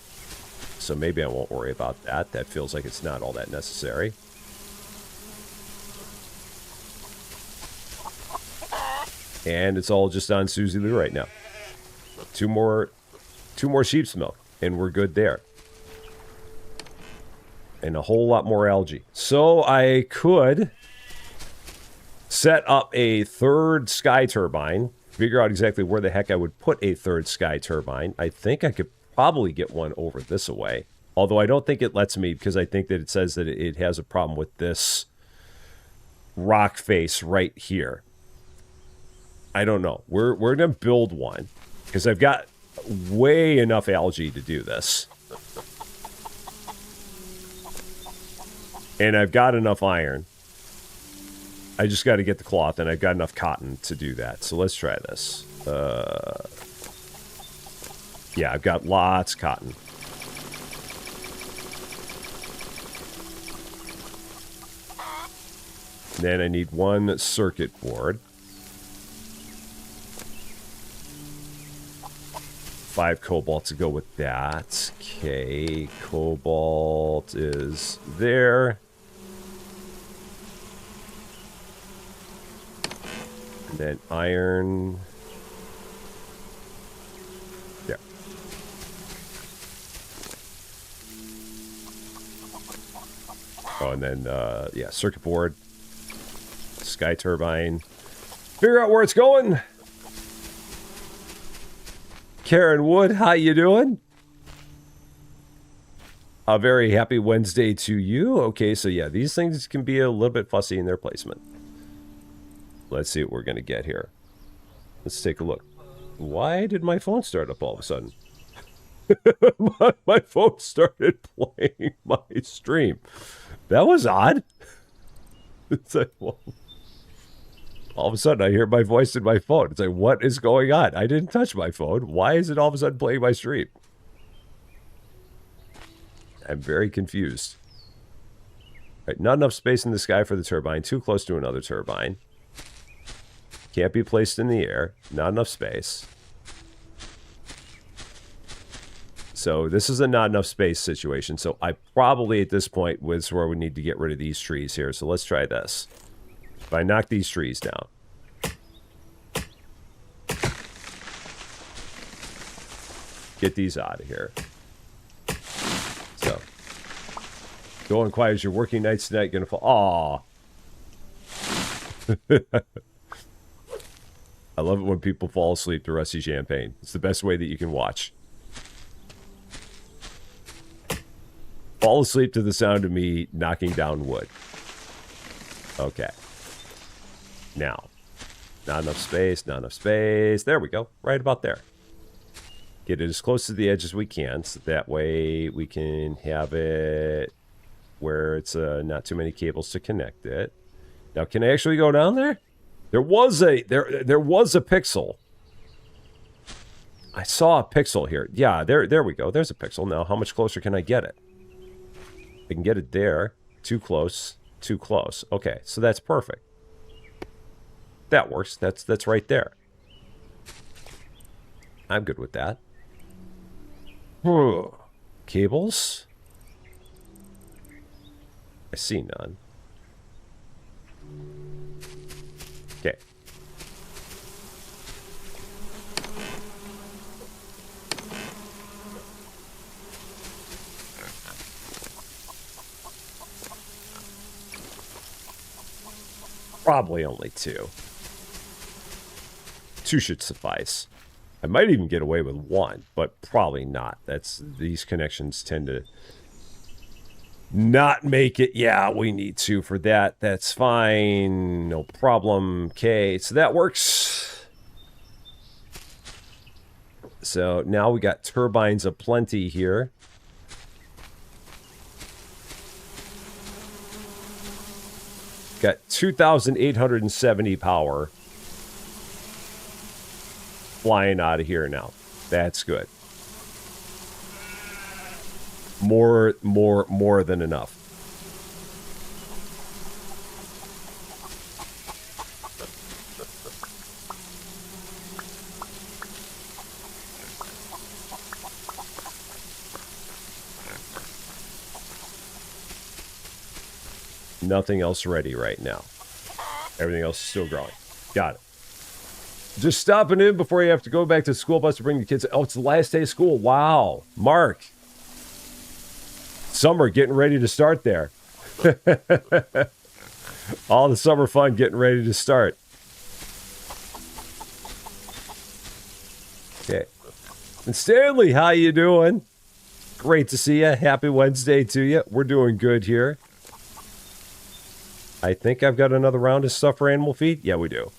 So maybe I won't worry about that. That feels like it's not all that necessary. And it's all just on Susie Lou right now. Two more sheep's milk, and we're good there. And a whole lot more algae. So I could set up a third sky turbine, figure out exactly where the heck I would put a third sky turbine. I think I could probably get one over this away. Although I don't think it lets me, because I think that it says that it has a problem with this rock face right here. I don't know. We're going to build one, because I've got way enough algae to do this. And I've got enough iron. I just got to get the cloth, and I've got enough cotton to do that. So let's try this. Yeah, I've got lots of cotton. Then I need one circuit board. 5 cobalt to go with that. Okay, cobalt is there. And then iron. There. Oh, and then, yeah, circuit board. Sky turbine. Figure out where it's going. Karen Wood, how you doing? A very happy Wednesday to you. Okay, so yeah, these things can be a little bit fussy in their placement. Let's see what we're going to get here. Let's take a look. Why did my phone start up all of a sudden? my phone started playing my stream. That was odd. It's like, well, all of a sudden I hear my voice in my phone. It's like, what is going on? I didn't touch my phone. Why is it all of a sudden playing my stream? I'm very confused. Right, not enough space in the sky for the turbine. Too close to another turbine. Can't be placed in the air. Not enough space. So this is a not enough space situation. So I probably at this point was where we need to get rid of these trees here. So let's try this. If I knock these trees down. Get these out of here. So. Going quiet as your working nights tonight. Gonna fall. Aw. I love it when people fall asleep to Rusty Champagne. It's the best way that you can watch. Fall asleep to the sound of me knocking down wood. Okay. Now. Not enough space, not enough space. There we go. Right about there. Get it as close to the edge as we can. So that way we can have it where it's not too many cables to connect it. Now, can I actually go down there? There was a pixel. I saw a pixel here. Yeah, there we go. There's a pixel. Now, how much closer can I get it? I can get it there. Too close. Too close. Okay, so that's perfect. That works. That's right there. I'm good with that. Cables? I see none. Okay. Probably only two. Two should suffice. I might even get away with one, but probably not. These connections tend to not make it. Yeah, we need two for that. That's fine. No problem. Okay, so that works. So now we got turbines aplenty here. Got 2,870 power flying out of here now. That's good. More than enough. Nothing else ready right now. Everything else is still growing. Got it. Just stopping in before you have to go back to the school bus to bring the kids. Oh, it's the last day of school. Wow. Mark. Summer getting ready to start there. All the summer fun getting ready to start. Okay. And Stanley, how you doing? Great to see you. Happy Wednesday to you. We're doing good here. I think I've got another round of stuff for animal feed. Yeah, we do.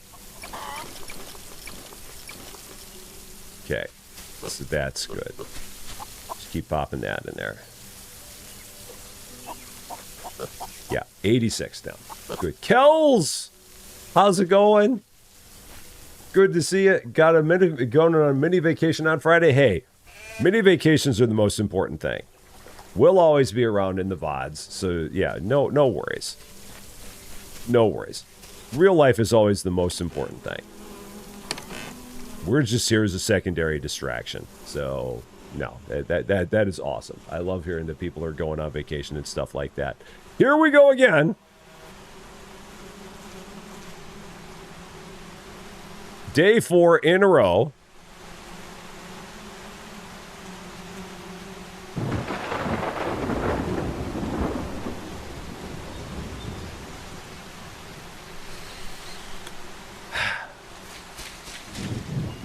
Okay. So that's good. Just keep popping that in there. Yeah, 86 down. Good. Kells! How's it going? Good to see you. Got going on a mini vacation on Friday. Hey, mini vacations are the most important thing. We'll always be around in the VODs. So, yeah, no worries. No worries. Real life is always the most important thing. We're just here as a secondary distraction. So, no, that is awesome. I love hearing that people are going on vacation and stuff like that. Here we go again. Day 4 in a row.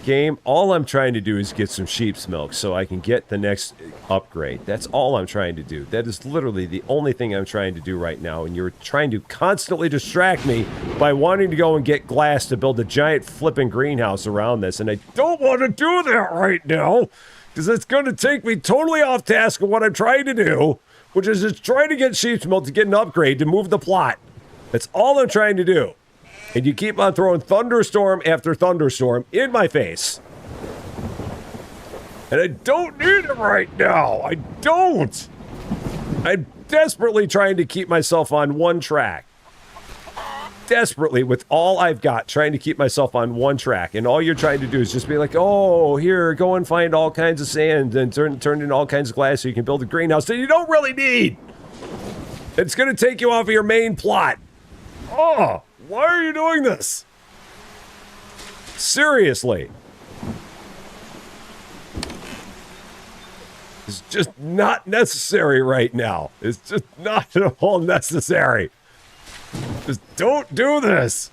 Game, all I'm trying to do is get some sheep's milk so I can get the next upgrade. That's all I'm trying to do. That is literally the only thing I'm trying to do right now, and you're trying to constantly distract me by wanting to go and get glass to build a giant flipping greenhouse around this, and I don't want to do that right now, because it's going to take me totally off task of what I'm trying to do, which is just trying to get sheep's milk to get an upgrade to move the plot. That's all I'm trying to do. And you keep on throwing thunderstorm after thunderstorm in my face. And I don't need it right now. I don't. I'm desperately trying to keep myself on one track. Desperately, with all I've got, trying to keep myself on one track. And all you're trying to do is just be like, oh, here, go and find all kinds of sand and turn in all kinds of glass so you can build a greenhouse that you don't really need. It's going to take you off of your main plot. Oh. Why are you doing this? Seriously. It's just not necessary right now. It's just not at all necessary. Just don't do this.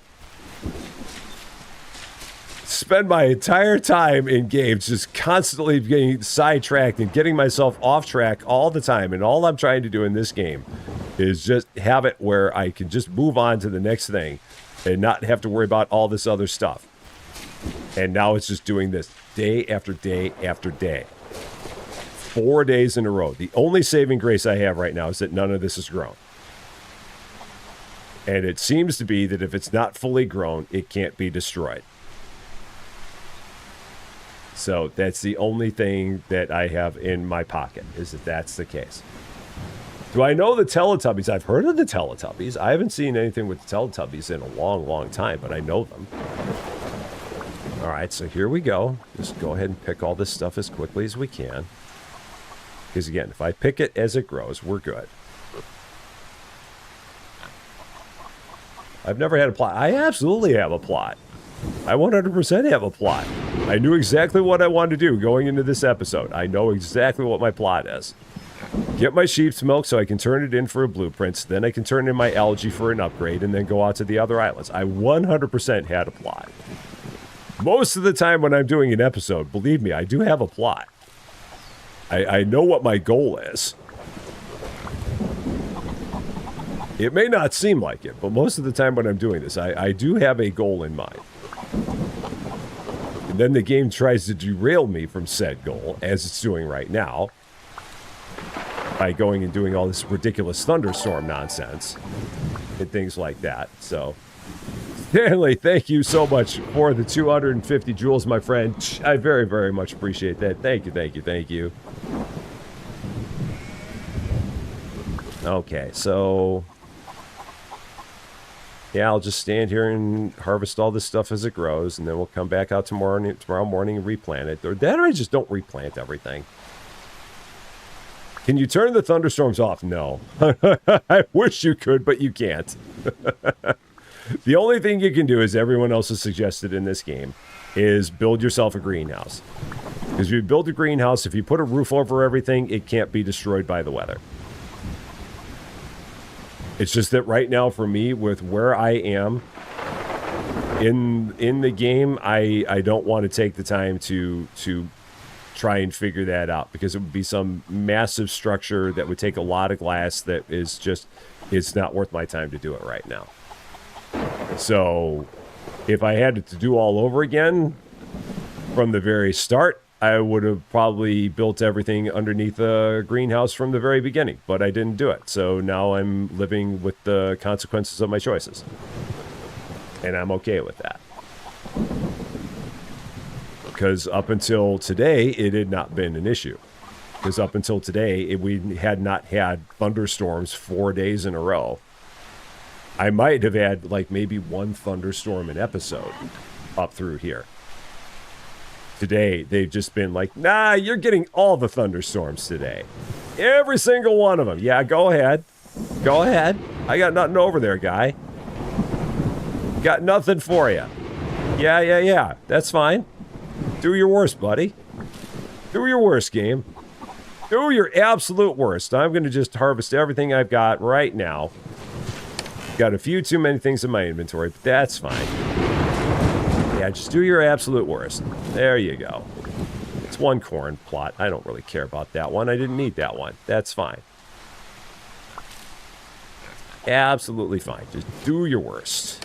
Spend my entire time in games just constantly getting sidetracked and getting myself off track all the time. And all I'm trying to do in this game is just have it where I can just move on to the next thing and not have to worry about all this other stuff. And now it's just doing this day after day after day. 4 days in a row. The only saving grace I have right now is that none of this is grown. And it seems to be that if it's not fully grown, it can't be destroyed. So that's the only thing that I have in my pocket, is that that's the case. Do I know the Teletubbies? I've heard of the Teletubbies. I haven't seen anything with the Teletubbies in a long, long time, but I know them. All right, so here we go. Just go ahead and pick all this stuff as quickly as we can. Because again, if I pick it as it grows, we're good. I've never had a plot. I absolutely have a plot. I 100% have a plot. I knew exactly what I wanted to do going into this episode. I know exactly what my plot is. Get my sheep's milk so I can turn it in for a blueprint. Then I can turn in my algae for an upgrade and then go out to the other islands. I 100% had a plot. Most of the time when I'm doing an episode, believe me, I do have a plot. I know what my goal is. It may not seem like it, but most of the time when I'm doing this, I do have a goal in mind. And then the game tries to derail me from said goal, as it's doing right now, by going and doing all this ridiculous thunderstorm nonsense and things like that. So, Stanley, thank you so much for the 250 jewels, my friend. I very, very much appreciate that. Thank you, thank you, thank you. Okay, so yeah, I'll just stand here and harvest all this stuff as it grows, and then we'll come back out tomorrow morning and replant it. Or that, or I just don't replant everything. Can you turn the thunderstorms off? No. I wish you could, but you can't. The only thing you can do, as everyone else has suggested in this game, is build yourself a greenhouse. Because if you build a greenhouse, if you put a roof over everything, it can't be destroyed by the weather. It's just that right now, for me, with where I am in the game, I don't want to take the time to try and figure that out, because it would be some massive structure that would take a lot of glass that is just, it's not worth my time to do it right now. So if I had to do all over again from the very start, I would have probably built everything underneath a greenhouse from the very beginning, but I didn't do it. So now I'm living with the consequences of my choices. And I'm okay with that. Because up until today, it had not been an issue. Because up until today, we had not had thunderstorms 4 days in a row. I might have had like maybe one thunderstorm an episode up through here. Today, they've just been like, nah, you're getting all the thunderstorms today. Every single one of them. Yeah, go ahead. Go ahead. I got nothing over there, guy. Got nothing for you. Yeah. That's fine. Do your worst, buddy. Do your worst, game. Do your absolute worst. I'm going to just harvest everything I've got right now. Got a few too many things in my inventory, but that's fine. Yeah, just do your absolute worst. There you go. It's one corn plot. I don't really care about that one. I didn't need that one. That's fine. Absolutely fine. Just do your worst.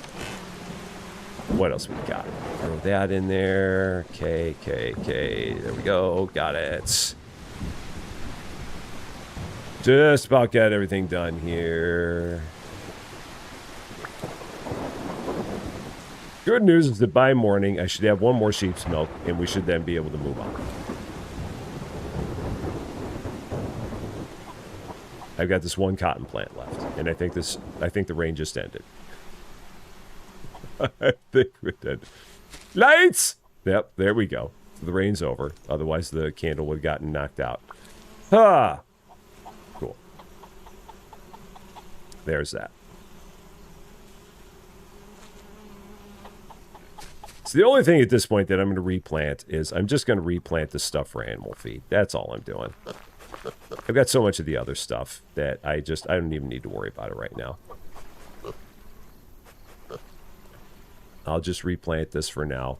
What else we got? Throw that in there. Okay. There we go. Got it. Just about got everything done here. Good news is that by morning, I should have one more sheep's milk, and we should then be able to move on. I've got this one cotton plant left, and I think the rain just ended. I think it did. Lights! Yep, there we go. The rain's over. Otherwise, the candle would have gotten knocked out. Ah! Cool. There's that. So the only thing at this point that I'm going to replant is I'm just going to replant the stuff for animal feed. That's all I'm doing. I've got so much of the other stuff that I don't even need to worry about it right now. I'll just replant this for now.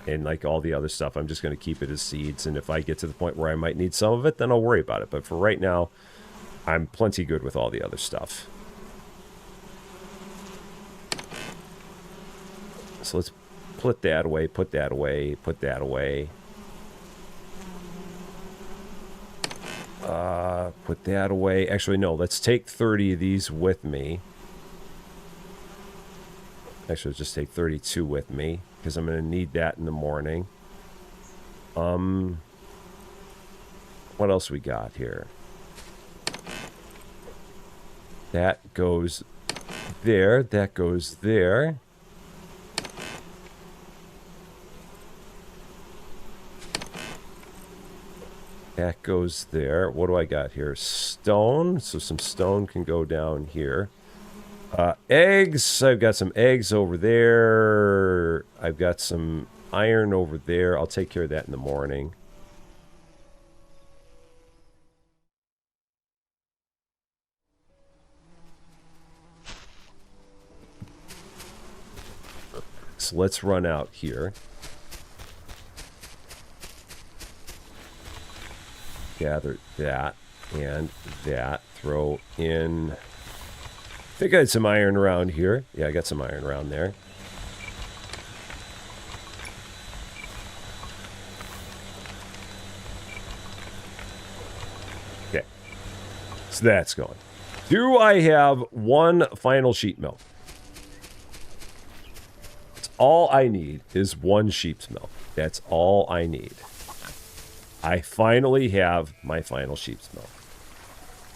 And like all the other stuff, I'm just going to keep it as seeds. And if I get to the point where I might need some of it, then I'll worry about it. But for right now, I'm plenty good with all the other stuff. So let's put that away, put that away, put that away. Put that away. Actually, no, let's take 30 of these with me. Actually, let's just take 32 with me, because I'm going to need that in the morning. What else we got here? That goes there. That goes there. That goes there. What do I got here? Stone. So some stone can go down here. Eggs. I've got some eggs over there. I've got some iron over there. I'll take care of that in the morning. So let's run out here. Gather that and that. Throw in... I think I had some iron around here. Yeah, I got some iron around there. Okay. So that's going. Do I have one final sheep milk? That's all I need is one sheep's milk. That's all I need. I finally have my final sheep's milk.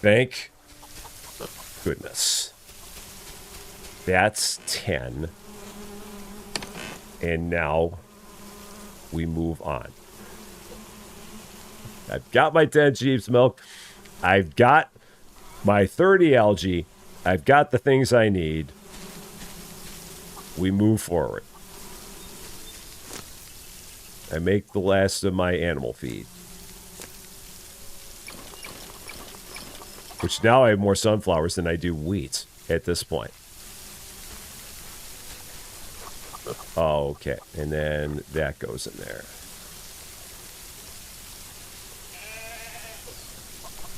Thank goodness. That's 10. And now we move on. I've got my 10 sheep's milk. I've got my 30 algae. I've got the things I need. We move forward. I make the last of my animal feed. Which now I have more sunflowers than I do wheat at this point. Oh, okay. And then that goes in there.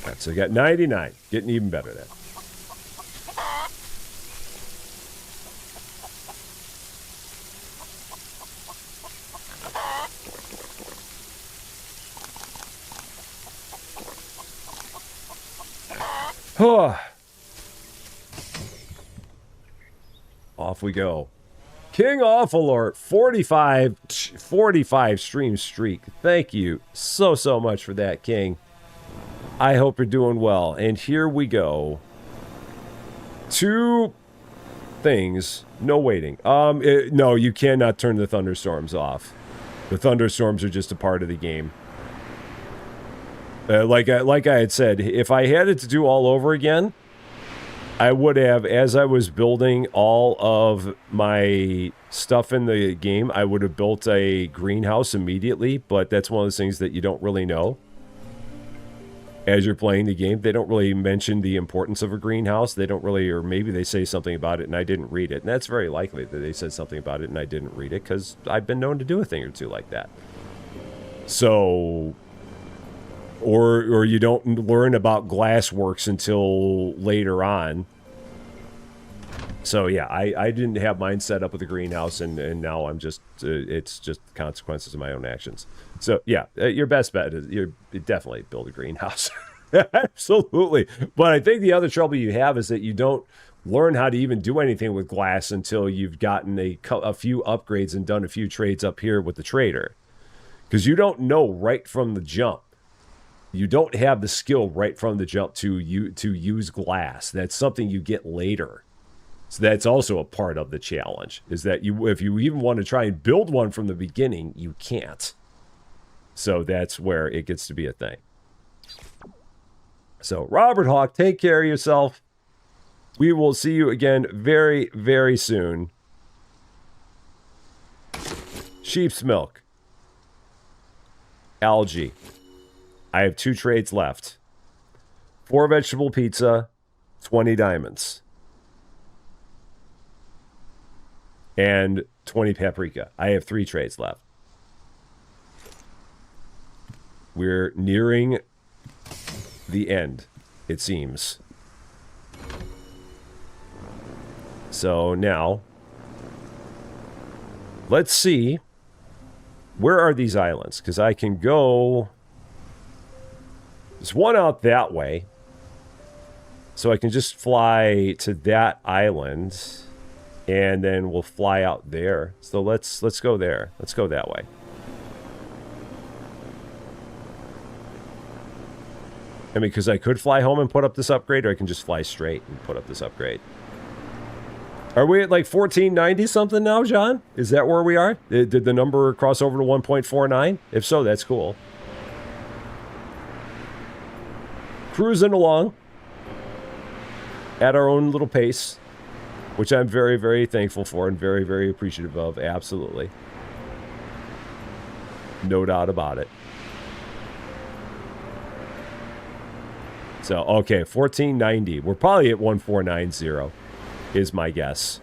All right, so we got 99. Getting even better then. Off we go. King Awful Alert, 45 stream streak. Thank you so much for that, King. I hope you're doing well. And here we go. 2 things. No waiting. No, you cannot turn the thunderstorms off. The thunderstorms are just a part of the game. Like I had said, if I had it to do all over again, I would have, as I was building all of my stuff in the game, I would have built a greenhouse immediately, but that's one of those things that you don't really know. as you're playing the game. They don't really mention the importance of a greenhouse. They don't really, or maybe they say something about it and I didn't read it. And that's very likely that they said something about it and I didn't read it, because I've been known to do a thing or two like that. So, or you don't learn about glassworks until later on. So yeah, I didn't have mine set up with a greenhouse, and now I'm just, it's just consequences of my own actions. So yeah, your best bet is you definitely build a greenhouse. Absolutely. But I think the other trouble you have is that you don't learn how to even do anything with glass until you've gotten a few upgrades and done a few trades up here with the trader. Because you don't know right from the jump. You don't have the skill right from the jump to use glass. That's something you get later. So that's also a part of the challenge, is that if you even want to try and build one from the beginning, you can't. So that's where it gets to be a thing. So Robert Hawk, take care of yourself. We will see you again very, very soon. Sheep's milk. Algae. I have 2 trades left. 4 vegetable pizza, 20 diamonds. And 20 paprika. I have 3 trades left. We're nearing the end, it seems. So now, let's see. Where are these islands? Because I can go... There's one out that way. So I can just fly to that island, and then we'll fly out there. So let's go there. Let's go that way. I mean, because I could fly home and put up this upgrade, or I can just fly straight and put up this upgrade. Are we at like 1490 something now, John? Is that where we are? Did the number cross over to 1.49? If so, that's cool. Cruising along at our own little pace, which I'm very, very thankful for and very, very appreciative of. Absolutely. No doubt about it. So, okay, 1490. We're probably at 1490 is my guess.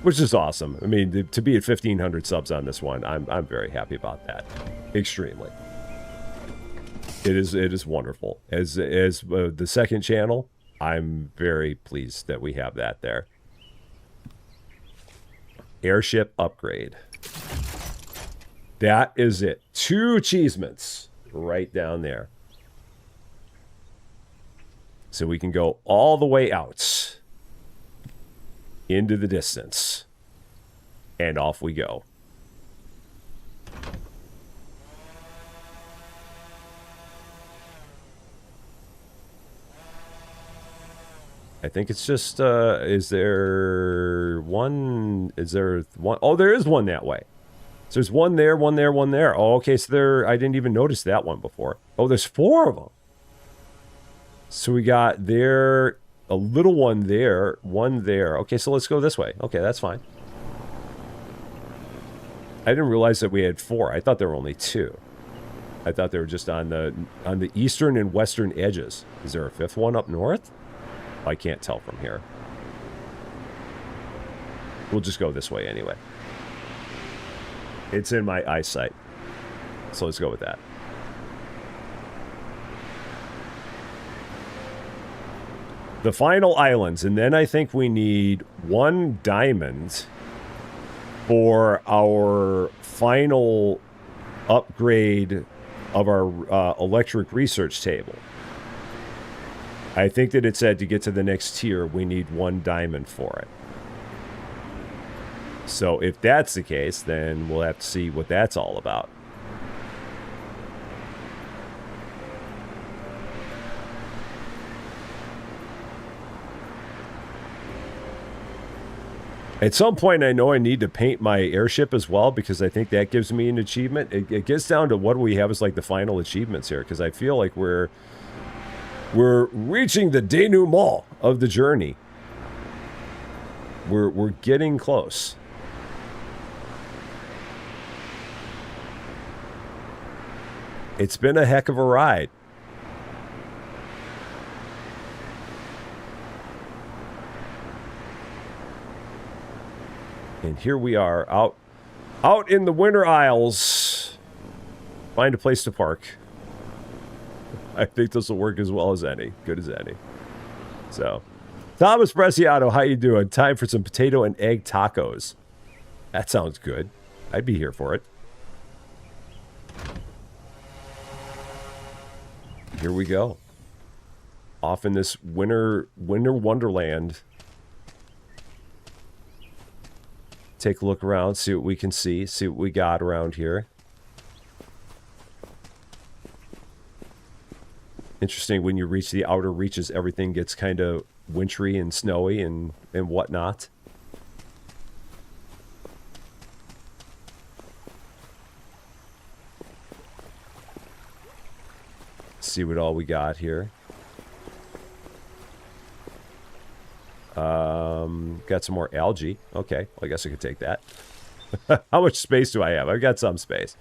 Which is awesome. I mean, to be at 1,500 subs on this one, I'm very happy about that. Extremely. It is wonderful. As the second channel, I'm very pleased that we have that there. Airship upgrade. That is it. 2 achievements right down there. So we can go all the way out into the distance. And off we go. I think it's just, is there one? Oh, there is one that way. So there's one there, one there, one there. Oh, okay, so I didn't even notice that one before. Oh, there's 4 of them. So we got there, a little one there, one there. Okay, so let's go this way. Okay, that's fine. I didn't realize that we had 4. I thought there were only 2. I thought they were just on the eastern and western edges. Is there a 5th one up north? I can't tell from here. We'll just go this way anyway. It's in my eyesight. So let's go with that. The final islands, and then I think we need 1 diamond for our final upgrade of our electric research table. I think that it said to get to the next tier, we need 1 diamond for it. So if that's the case, then we'll have to see what that's all about. At some point, I know I need to paint my airship as well, because I think that gives me an achievement. It gets down to what we have as like the final achievements here, because I feel like we're reaching the denouement of the journey. We're getting close. It's been a heck of a ride. And here we are out in the winter aisles. Find a place to park. I think this will work as well as any. Good as any. So, Thomas Preciado, how you doing? Time for some potato and egg tacos. That sounds good. I'd be here for it. Here we go. Off in this winter wonderland. Take a look around, see what we can see what we got around here. Interesting, when you reach the outer reaches, everything gets kind of wintry and snowy and whatnot. See what all we got here. Got some more algae. Okay, well, I guess I could take that. How much space do I have? I've got some space.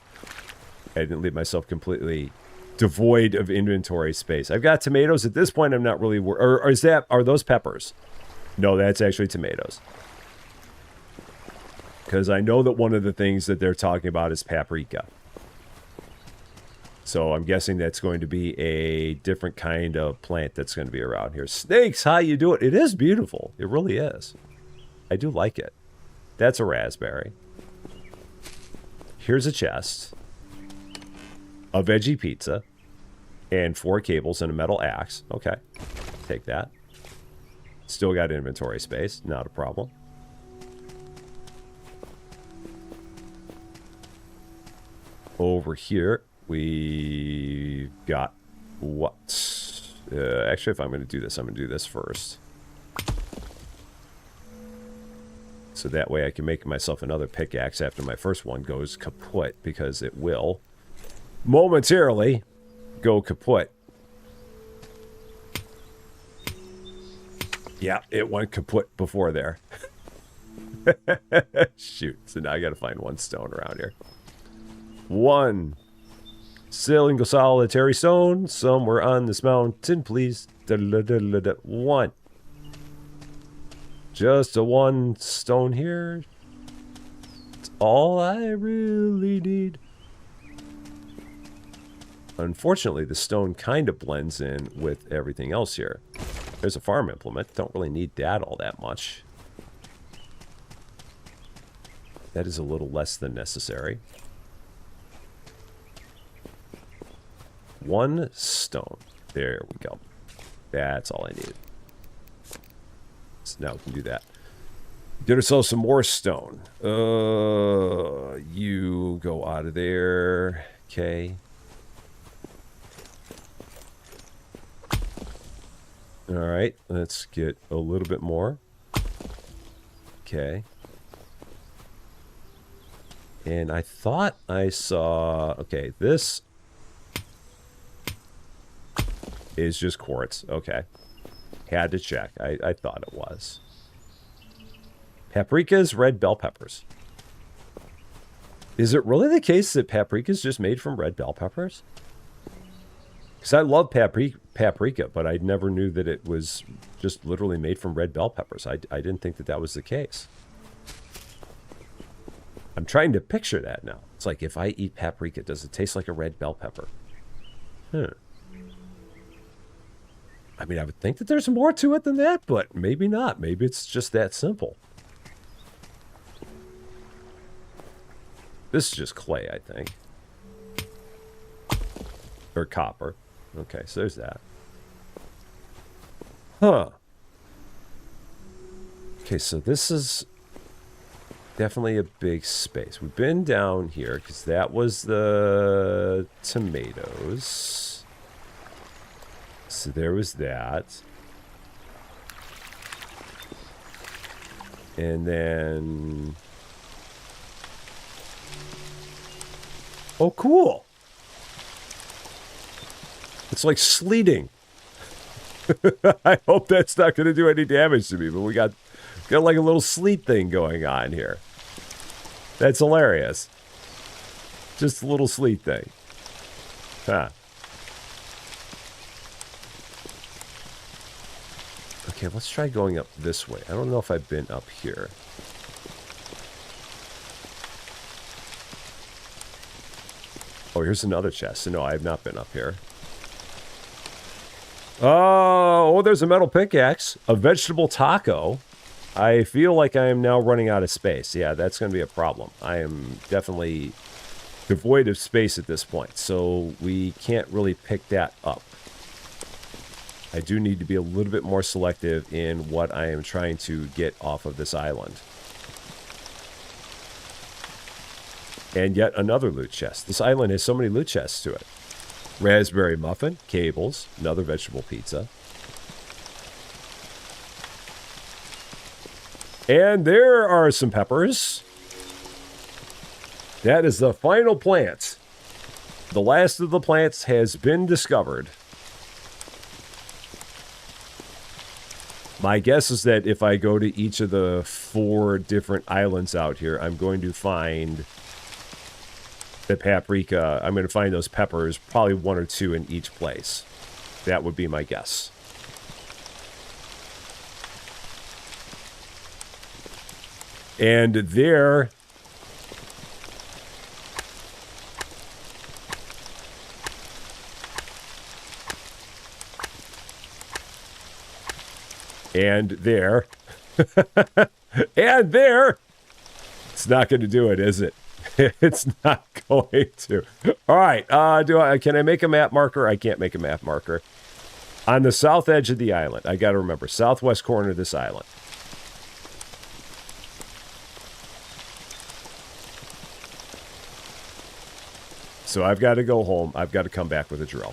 I didn't leave myself completely devoid of inventory space. I've got tomatoes. At this point, I'm not really worried. Are those peppers? No, that's actually tomatoes. Because I know that one of the things that they're talking about is paprika. So I'm guessing that's going to be a different kind of plant that's going to be around here. Snakes, how you doing? It is beautiful. It really is. I do like it. That's a raspberry. Here's a chest. A veggie pizza. And 4 cables and a metal axe. Okay. Take that. Still got inventory space. Not a problem. Over here, we've got what? Actually, if I'm going to do this, I'm going to do this first. So that way I can make myself another pickaxe after my first one goes kaput, because it will momentarily go kaput. Yeah, it went kaput before there. Shoot. So now I got to find one stone around here. One single solitary stone somewhere on this mountain, please. One. Just a one stone here. It's all I really need. Unfortunately, the stone kind of blends in with everything else here. There's a farm implement. Don't really need that all that much. That is a little less than necessary. One stone. There we go. That's all I needed. So now we can do that. Get ourselves some more stone. You go out of there. Okay. All right. Let's get a little bit more. Okay. And I thought I saw... Okay, this is just quartz. Okay. Had to check. I thought it was. Paprika's red bell peppers. Is it really the case that paprika is just made from red bell peppers? Because I love paprika, but I never knew that it was just literally made from red bell peppers. I didn't think that that was the case. I'm trying to picture that now. It's like, if I eat paprika, does it taste like a red bell pepper? I mean, I would think that there's more to it than that, but maybe not. Maybe it's just that simple. This is just clay, I think. Or copper. Okay, so there's that. Huh. Okay, so this is definitely a big space. We've been down here because that was the tomatoes. So there was that. And then... Oh, cool. It's like sleeting. I hope that's not going to do any damage to me, but we got like a little sleet thing going on here. That's hilarious. Just a little sleet thing. Huh. Okay, let's try going up this way. I don't know if I've been up here. Oh, here's another chest. No, I have not been up here. Oh, there's a metal pickaxe. A vegetable taco. I feel like I am now running out of space. Yeah, that's going to be a problem. I am definitely devoid of space at this point, so we can't really pick that up. I do need to be a little bit more selective in what I am trying to get off of this island. And yet another loot chest. This island has so many loot chests to it. Raspberry muffin, cables, another vegetable pizza. And there are some peppers. That is the final plant. The last of the plants has been discovered. My guess is that if I go to each of the 4 different islands out here, I'm going to find the paprika. I'm going to find those peppers, probably 1 or 2 in each place. That would be my guess. And there... And there. And there. It's not going to do it, is it? It's not going to. All right. Can I make a map marker? I can't make a map marker. On the south edge of the island. I got to remember. Southwest corner of this island. So I've got to go home. I've got to come back with a drill.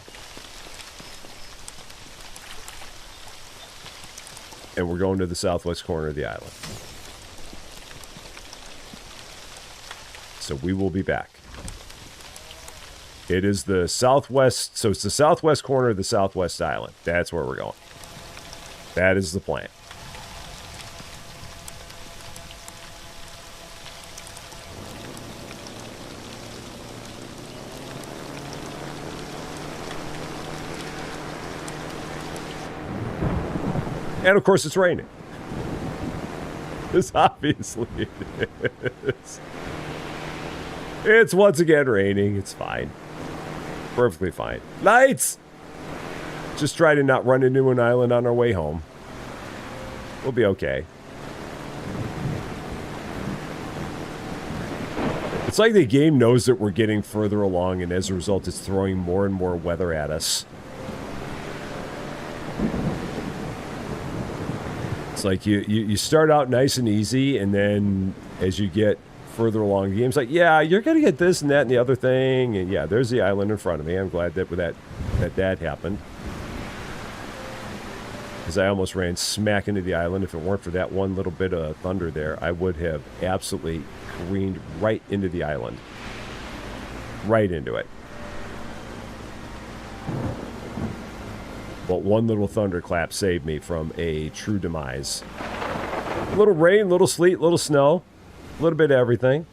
And we're going to the southwest corner of the island. So we will be back. It is the southwest, so it's the southwest corner of the southwest island. That's where we're going. That is the plan. And of course it's raining. This obviously is. It's once again raining. It's fine. Perfectly fine. Lights! Just try to not run into an island on our way home. We'll be okay. It's like the game knows that we're getting further along, and as a result, it's throwing more and more weather at us. It's like you start out nice and easy, and then as you get further along the game, it's like, yeah, you're going to get this and that and the other thing. And yeah, there's the island in front of me. I'm glad that that happened. Because I almost ran smack into the island. If it weren't for that one little bit of thunder there, I would have absolutely careened right into the island. Right into it. But one little thunderclap saved me from a true demise. A little rain, little sleet, little snow. A little bit of everything.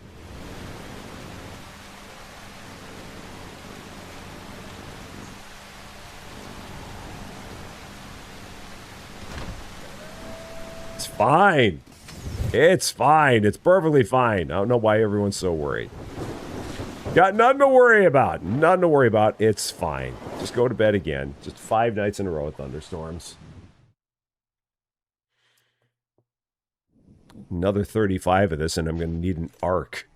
It's fine. It's fine. It's perfectly fine. I don't know why everyone's so worried. Got nothing to worry about. Nothing to worry about. It's fine. Just go to bed again. Just 5 nights in a row of thunderstorms. Another 35 of this, and I'm going to need an arc.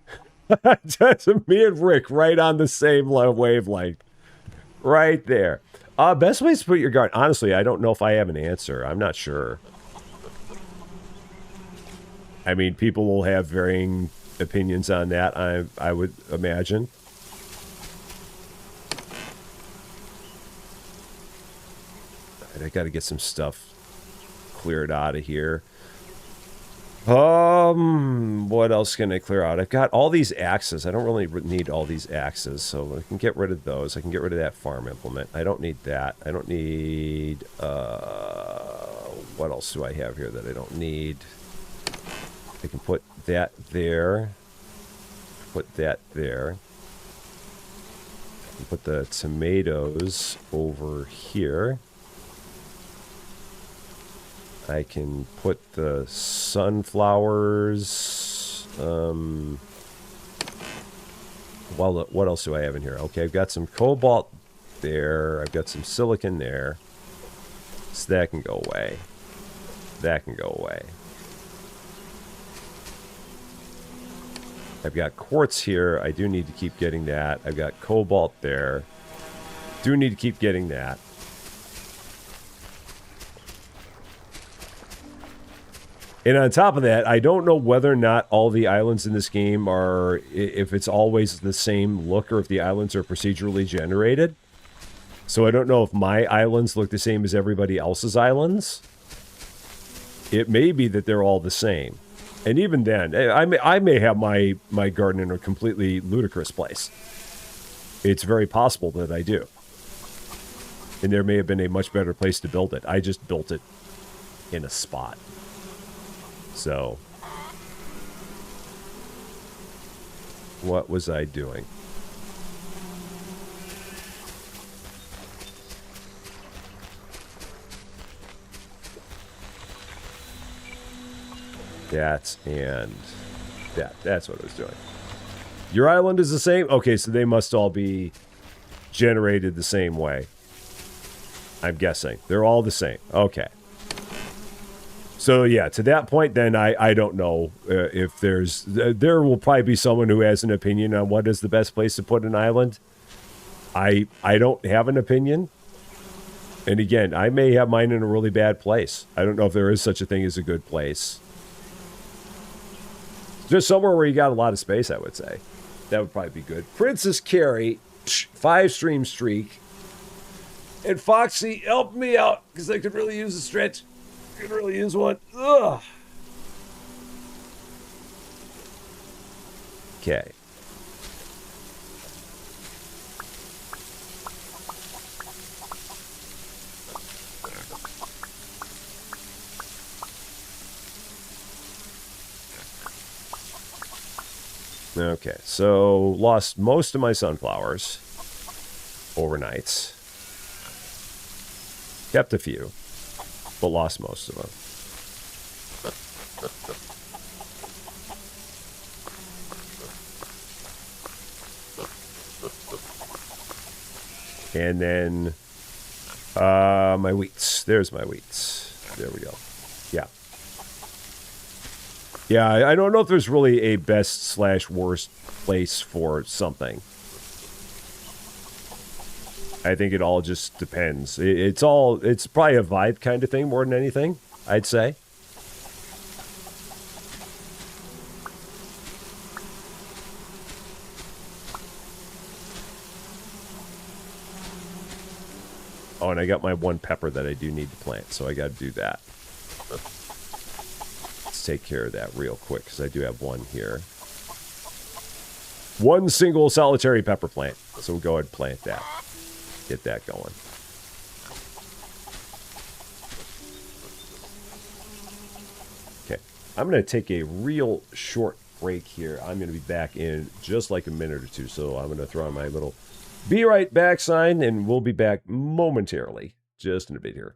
Just me and Rick right on the same wavelength. Right there. Best ways to put your guard. Honestly, I don't know if I have an answer. I'm not sure. I mean, people will have varying opinions on that, I would imagine. I got to get some stuff cleared out of here. What else can I clear out? I've got all these axes. I don't really need all these axes, so I can get rid of those. I can get rid of that farm implement. I don't need that. I don't need, what else do I have here that I don't need? I can put that there. Put that there. Put the tomatoes over here. I can put the sunflowers. Well, what else do I have in here? Okay, I've got some cobalt there. I've got some silicon there. So that can go away. That can go away. I've got quartz here. I do need to keep getting that. I've got cobalt there. Do need to keep getting that. And on top of that, I don't know whether or not all the islands in this game are, if it's always the same look or if the islands are procedurally generated. So I don't know if my islands look the same as everybody else's islands. It may be that they're all the same. And even then, I may have my garden in a completely ludicrous place. It's very possible that I do. And there may have been a much better place to build it. I just built it in a spot. So, what was I doing? That's what I was doing. Your island is the same? Okay, so they must all be generated the same way. I'm guessing. They're all the same. Okay. So, yeah, to that point, then, I don't know if there will probably be someone who has an opinion on what is the best place to put an island. I don't have an opinion. And again, I may have mine in a really bad place. I don't know if there is such a thing as a good place. Just somewhere where you got a lot of space, I would say. That would probably be good. Princess Carrie, 5-stream streak. And Foxy, help me out, because I could really use a stretch. I could really use one. Ugh. Okay. Okay, so lost most of my sunflowers overnights. Kept a few, but lost most of them. And then my wheats. There's my wheats. There we go. Yeah. Yeah, I don't know if there's really a best/worst place for something. I think it all just depends. It's probably a vibe kind of thing more than anything, I'd say. Oh, and I got my one pepper that I do need to plant, so I got to do that. Take care of that real quick because I do have one here. One single solitary pepper plant. So we'll go ahead and plant that. Get that going. Okay. I'm going to take a real short break here. I'm going to be back in just like a minute or two. So I'm going to throw on my little be right back sign and we'll be back momentarily. Just in a bit here.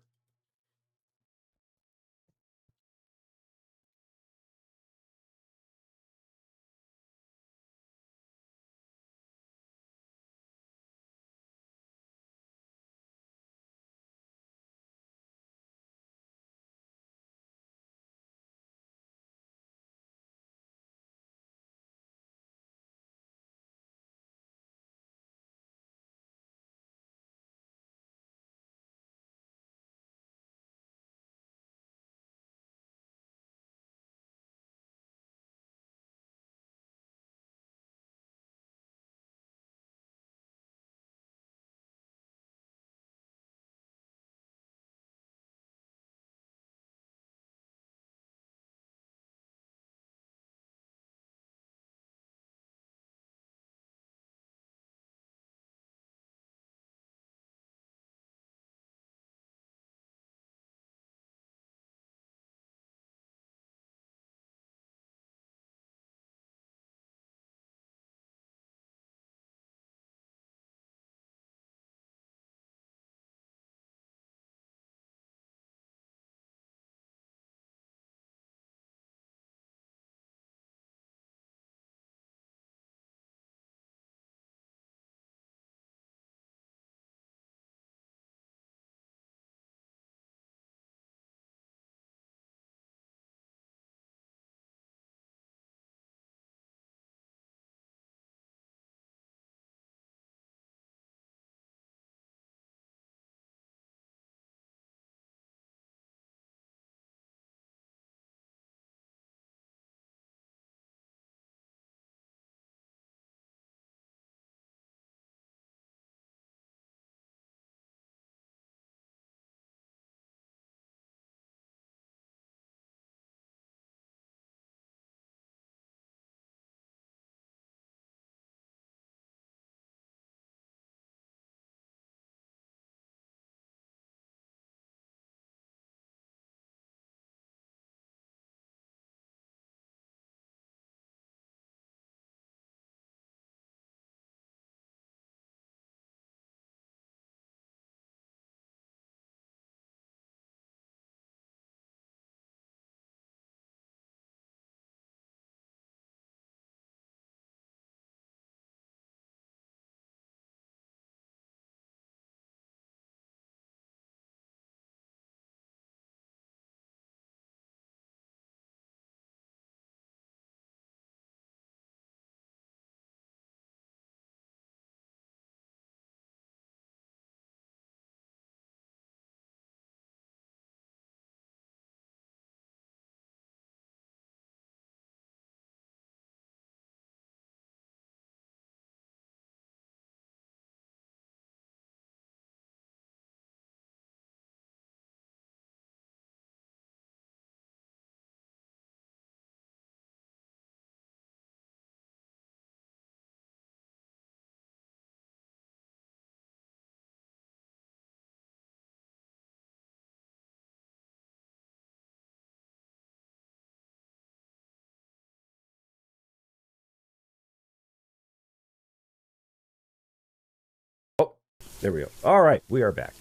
There we go. All right, we are back.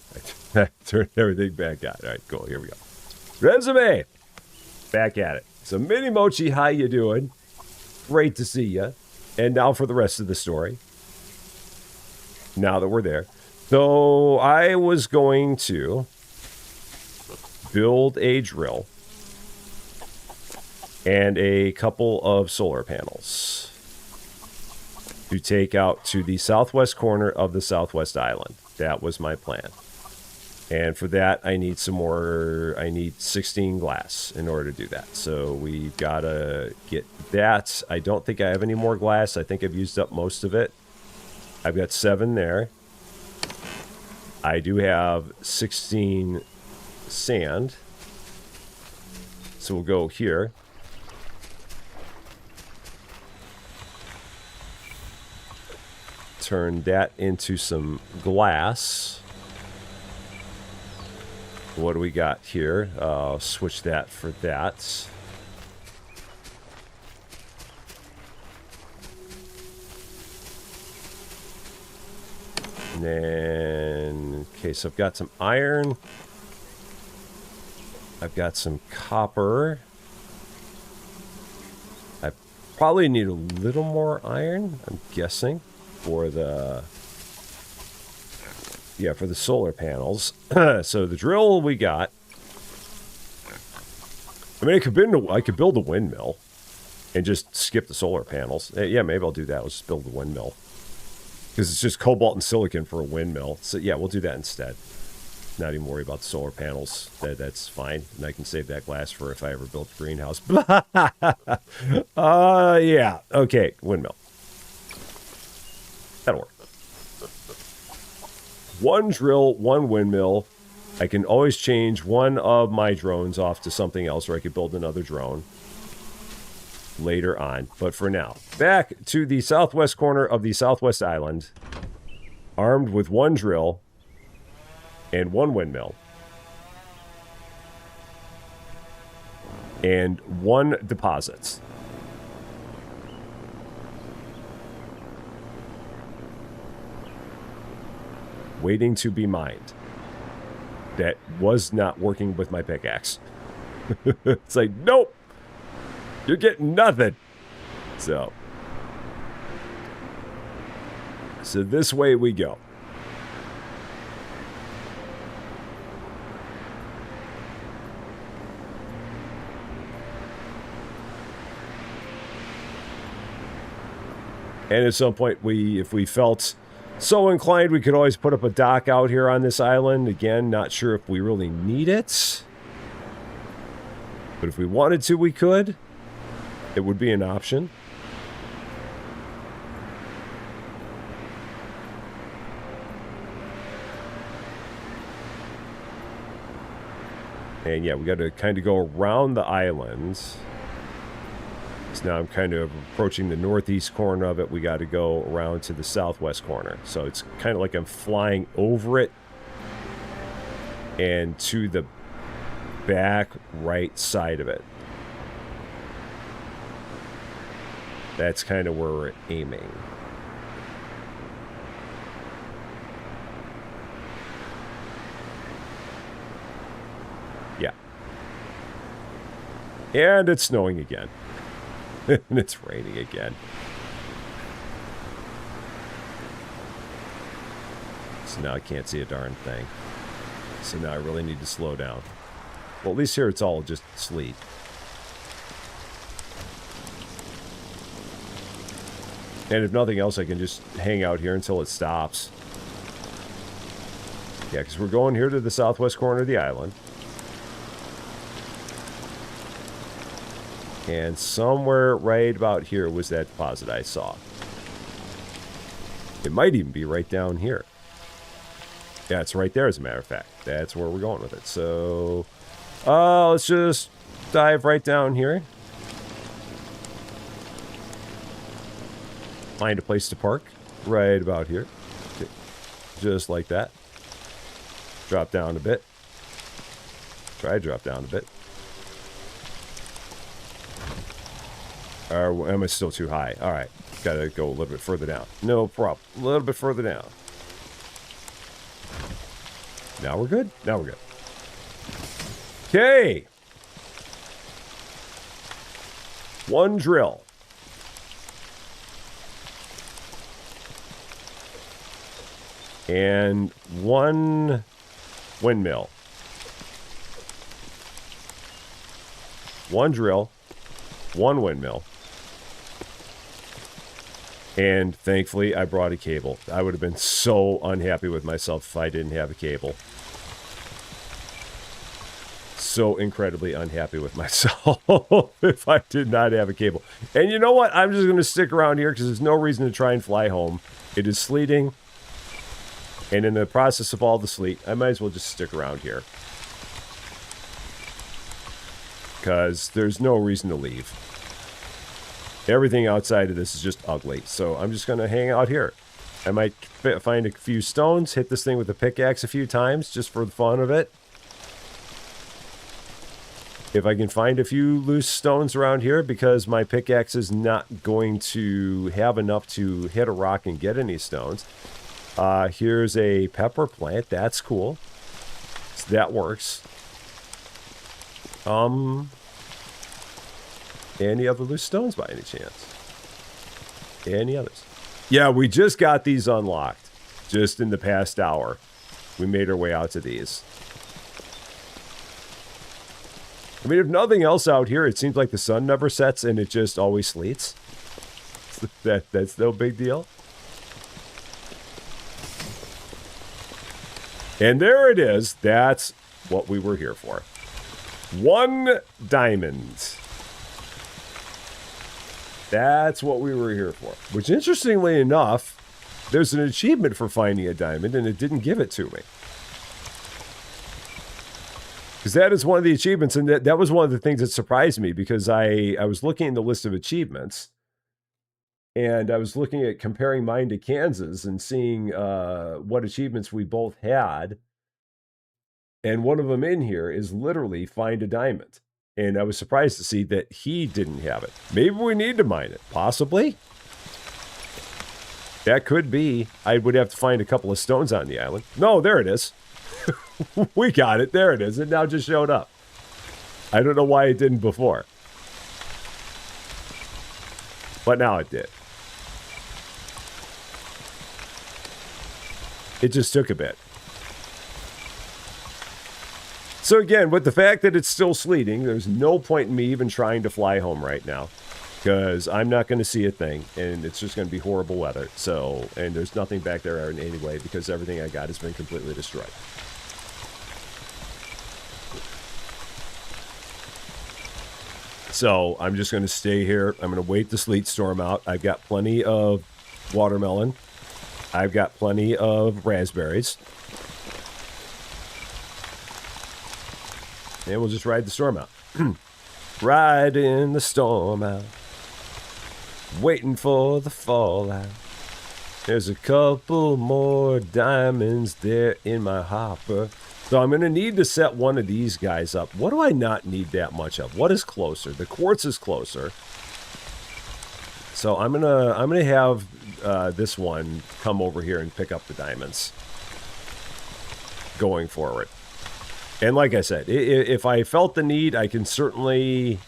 Turn everything back on. All right, cool. Here we go. Resume. Back at it. So, Mini Mochi, how you doing? Great to see you. And now for the rest of the story. Now that we're there. So, I was going to build a drill and a couple of solar panels to take out to the southwest corner of the southwest island. That was my plan. And for that, I need some more, I need 16 glass in order to do that. So we've got to get that. I don't think I have any more glass. I think I've used up most of it. I've got 7 there. I do have 16 sand. So we'll go here. Turn that into some glass. What do we got here? Switch that for that. And then, okay, so I've got some iron. I've got some copper. I probably need a little more iron, I'm guessing, for the for the solar panels. So the drill we got. I mean, I could build a windmill and just skip the solar panels. Yeah, maybe I'll do that. Let's just build a windmill. Because it's just cobalt and silicon for a windmill. So yeah, we'll do that instead. Not even worry about the solar panels. That's fine. And I can save that glass for if I ever build a greenhouse. Yeah. Okay, windmill. That'll work. 1 drill, 1 windmill. I can always change one of my drones off to something else, or I could build another drone later on. But for now, back to the southwest corner of the southwest island, armed with 1 drill and 1 windmill. And 1 deposit. Waiting to be mined. That was not working with my pickaxe. It's like, nope. You're getting nothing. So this way we go. And at some point, if we felt so inclined, we could always put up a dock out here on this island. Again, not sure if we really need it. But if we wanted to, we could. It would be an option. And yeah, we got to kind of go around the island. So now I'm kind of approaching the northeast corner of it. We got to go around to the southwest corner. So it's kind of like I'm flying over it and to the back right side of it. That's kind of where we're aiming. Yeah. And it's snowing again. And it's raining again. So now I can't see a darn thing. So now I really need to slow down. Well, at least here it's all just sleet. And if nothing else, I can just hang out here until it stops. Yeah, because we're going here to the southwest corner of the island. And somewhere right about here was that deposit I saw. It might even be right down here. Yeah, it's right there, as a matter of fact. That's where we're going with it. So, let's just dive right down here. Find a place to park right about here. Okay. Just like that. Drop down a bit. Try to drop down a bit. Or am I still too high? All right. Got to go a little bit further down. No problem. A little bit further down. Now we're good. Now we're good. Okay. One drill. And one windmill. One drill. One windmill. And thankfully, I brought a cable. I would have been so unhappy with myself if I didn't have a cable. So incredibly unhappy with myself if I did not have a cable. And you know what? I'm just going to stick around here because there's no reason to try and fly home. It is sleeting. And in the process of all the sleet, I might as well just stick around here. Because there's no reason to leave. Everything outside of this is just ugly. So I'm just going to hang out here. I might find a few stones, hit this thing with a pickaxe a few times just for the fun of it. If I can find a few loose stones around here, because my pickaxe is not going to have enough to hit a rock and get any stones. Here's a pepper plant. That's cool. So that works. Any other loose stones by any chance? Any others? Yeah, we just got these unlocked. Just in the past hour. We made our way out to these. I mean, if nothing else out here, it seems like the sun never sets and it just always sleets. That's no big deal. And there it is. That's what we were here for. 1 diamond. That's what we were here for. Which, interestingly enough, there's an achievement for finding a diamond, and it didn't give it to me. Because that is one of the achievements, and that was one of the things that surprised me, because I was looking in the list of achievements, and I was looking at comparing mine to Kansas and seeing what achievements we both had. And one of them in here is literally find a diamond. And I was surprised to see that he didn't have it. Maybe we need to mine it. Possibly. That could be. I would have to find a couple of stones on the island. No, there it is. We got it. There it is. It now just showed up. I don't know why it didn't before. But now it did. It just took a bit. So again, with the fact that it's still sleeting, there's no point in me even trying to fly home right now. Because I'm not going to see a thing, and it's just going to be horrible weather. So, and there's nothing back there in any way, because everything I got has been completely destroyed. So, I'm just going to stay here. I'm going to wait the sleet storm out. I've got plenty of watermelon. I've got plenty of raspberries. And we'll just ride the storm out. Riding the storm out. Waiting for the fallout. There's a couple more diamonds there in my hopper. So I'm going to need to set one of these guys up. What do I not need that much of? What is closer? The quartz is closer. So I'm gonna have this one come over here and pick up the diamonds going forward. And like I said, if I felt the need, I can certainly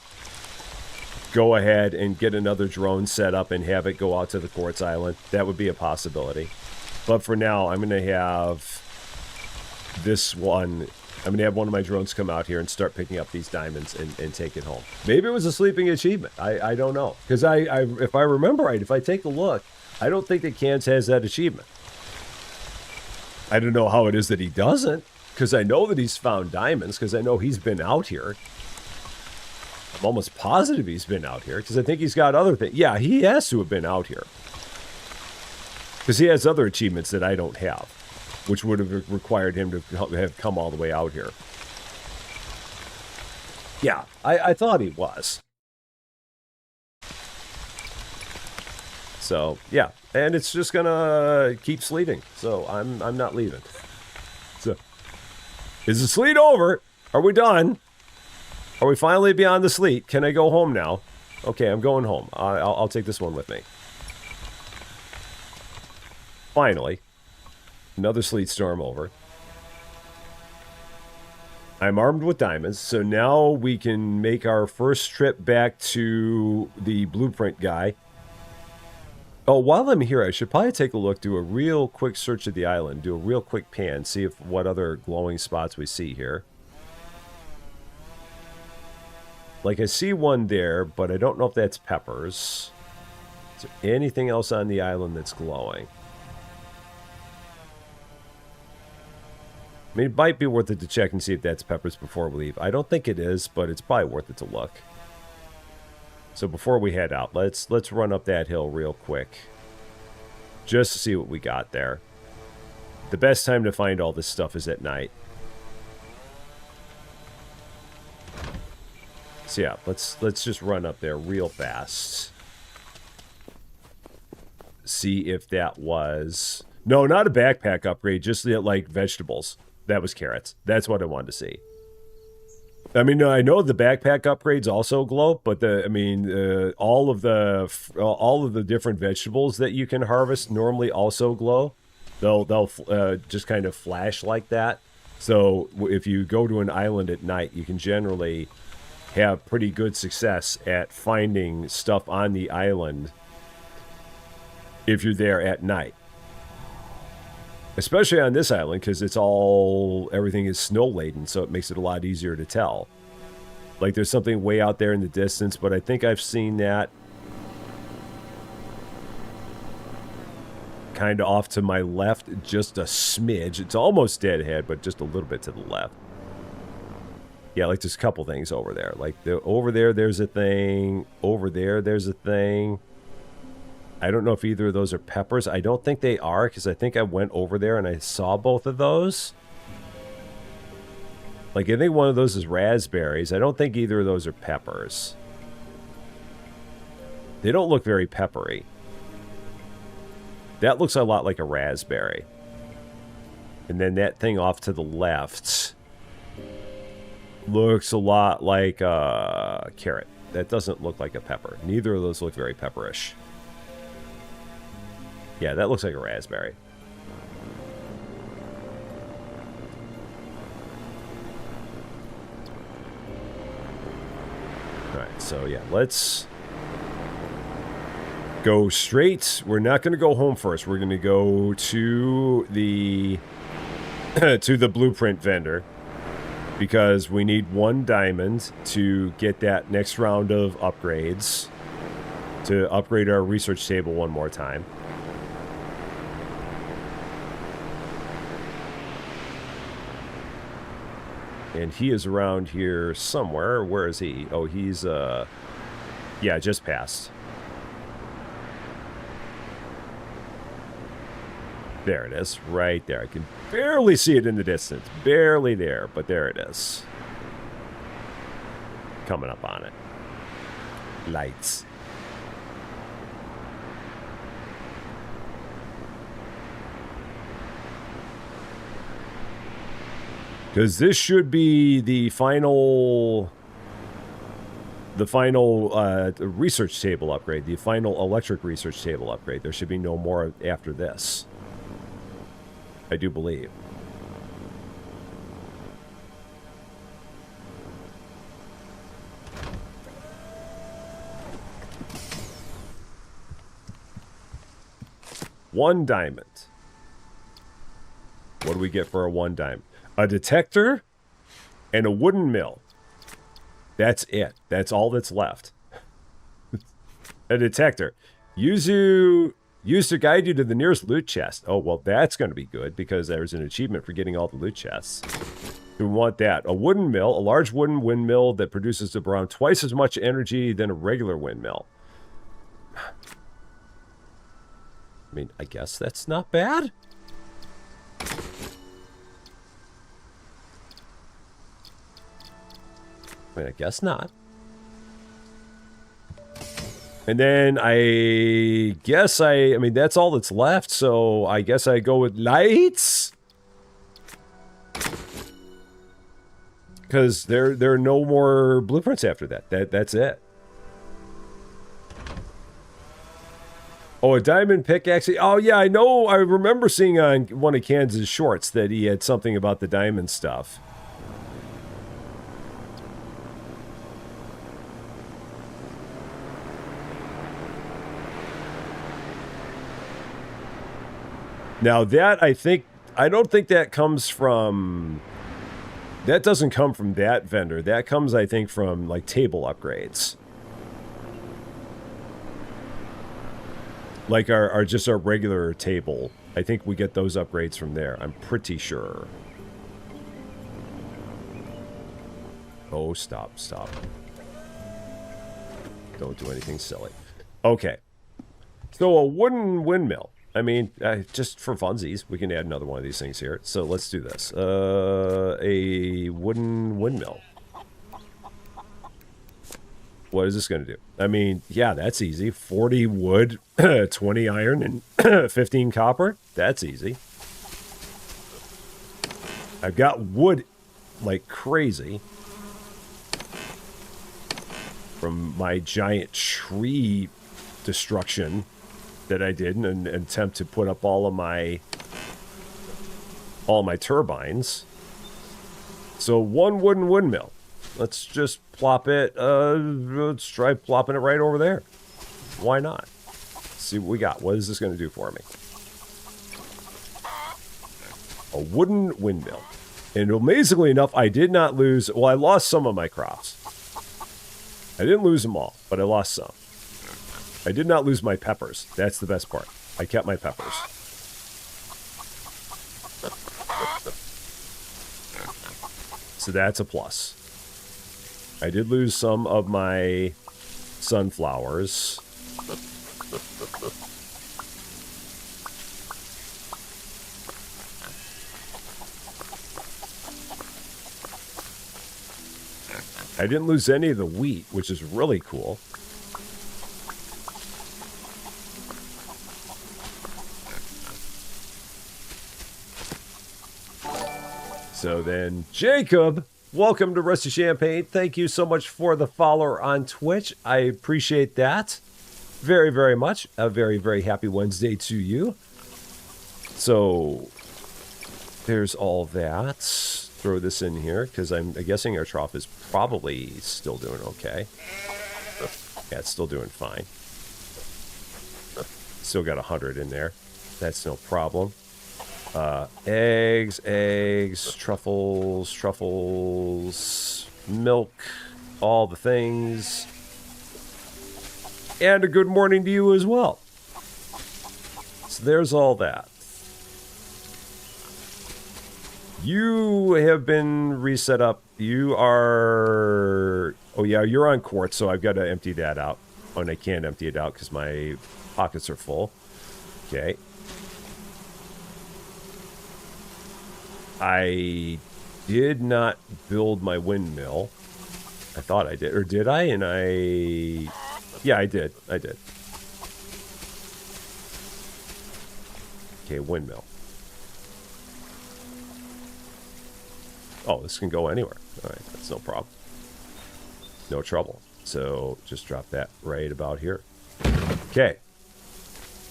go ahead and get another drone set up and have it go out to the quartz island. That would be a possibility. But for now, I'm going to have this one. I'm going to have one of my drones come out here and start picking up these diamonds and take it home. Maybe it was a sleeping achievement. I don't know. Because if I remember right, if I take a look, I don't think that Cans has that achievement. I don't know how it is that he doesn't. Because I know that he's found diamonds, because I know he's been out here. I'm almost positive he's been out here, because I think he's got other things. Yeah, he has to have been out here. Because he has other achievements that I don't have, which would have required him to have come all the way out here. Yeah, I thought he was. So, yeah. And it's just going to keep sleeting. So, I'm not leaving. So, is the sleet over? Are we done? Are we finally beyond the sleet? Can I go home now? Okay, I'm going home. I'll take this one with me. Finally. Another sleet storm over. I'm armed with diamonds, so now we can make our first trip back to the blueprint guy. Oh, while I'm here, I should probably take a look, do a real quick search of the island, do a real quick pan, see if what other glowing spots we see here. Like, I see one there, but I don't know if that's peppers. Is there anything else on the island that's glowing? I mean, it might be worth it to check and see if that's peppers before we leave. I don't think it is, but it's probably worth it to look. So before we head out, let's run up that hill real quick. Just to see what we got there. The best time to find all this stuff is at night. So yeah, let's just run up there real fast. See if that was... No, not a backpack upgrade, just the, like, vegetables. That was carrots. That's what I wanted to see. I mean, I know the backpack upgrades also glow, but all of the different vegetables that you can harvest normally also glow. They'll just kind of flash like that. So if you go to an island at night, you can generally have pretty good success at finding stuff on the island if you're there at night. Especially on this island, because everything is snow laden, so it makes it a lot easier to tell. Like, there's something way out there in the distance, but I think I've seen that kind of off to my left, just a smidge. It's almost dead ahead, but just a little bit to the left. Yeah, like, there's a couple things over there. Like, over there, there's a thing. Over there, there's a thing. I don't know if either of those are peppers. I don't think they are, because I think I went over there and I saw both of those. Like, I think one of those is raspberries. I don't think either of those are peppers. They don't look very peppery. That looks a lot like a raspberry. And then that thing off to the left looks a lot like a carrot. That doesn't look like a pepper. Neither of those look very pepperish. Yeah, that looks like a raspberry. Alright, so yeah, let's go straight. We're not going to go home first. We're going to go to the to the blueprint vendor, because we need 1 diamond to get that next round of upgrades, to upgrade our research table one more time. And he is around here somewhere. Where is he? Oh, he's, yeah, just passed. There it is, right there. I can barely see it in the distance. Barely there, but there it is. Coming up on it. Lights. Because this should be the final research table upgrade, the final electric research table upgrade. There should be no more after this, I do believe. One diamond. What do we get for a 1 diamond? A detector and a wooden mill. That's it. That's all that's left. A detector. Used to guide you to the nearest loot chest. Oh, well, that's going to be good, because there's an achievement for getting all the loot chests. We want that. A wooden mill, a large wooden windmill that produces around twice as much energy than a regular windmill. I mean, I guess that's not bad. I mean, I guess not. And then I guess I mean, that's all that's left, so I guess I go with lights? Because there are no more blueprints after that. That's it. Oh, a diamond pickaxe. Oh, yeah, I know. I remember seeing on one of Kansas shorts that he had something about the diamond stuff. Now that I don't think that comes from, that doesn't come from that vendor. That comes, I think, from like table upgrades. Like our just our regular table. I think we get those upgrades from there. I'm pretty sure. Oh, stop. Don't do anything silly. Okay. So a wooden windmill. I mean, just for funsies, we can add another one of these things here. So let's do this. A wooden windmill. What is this going to do? I mean, yeah, that's easy. 40 wood, 20 iron, and 15 copper. That's easy. I've got wood like crazy from my giant tree destruction that I did in an attempt to put up all my turbines. So one wooden windmill. Let's just plop it. Let's try plopping it right over there. Why not? Let's see what we got. What is this going to do for me? A wooden windmill. And amazingly enough, I did not lose. Well, I lost some of my crops. I didn't lose them all, but I lost some. I did not lose my peppers. That's the best part. I kept my peppers. So that's a plus. I did lose some of my sunflowers. I didn't lose any of the wheat, which is really cool. So then, Jacob, welcome to Rusty Champagne. Thank you so much for the follower on Twitch. I appreciate that very, very much. A very, very happy Wednesday to you. So there's all that. Throw this in here because I'm guessing our trough is probably still doing okay. Yeah, it's still doing fine. Still got 100 in there. That's no problem. Eggs, truffles, milk, all the things. And a good morning to you as well. So there's all that. You have been reset up. You are... Oh, yeah, you're on quartz, so I've got to empty that out. Oh, and I can't empty it out because my pockets are full. Okay. I did not build my windmill. I thought I did. Or did I? And I... Yeah, I did. Okay, windmill. Oh, this can go anywhere. All right, that's no problem. No trouble. So just drop that right about here. Okay.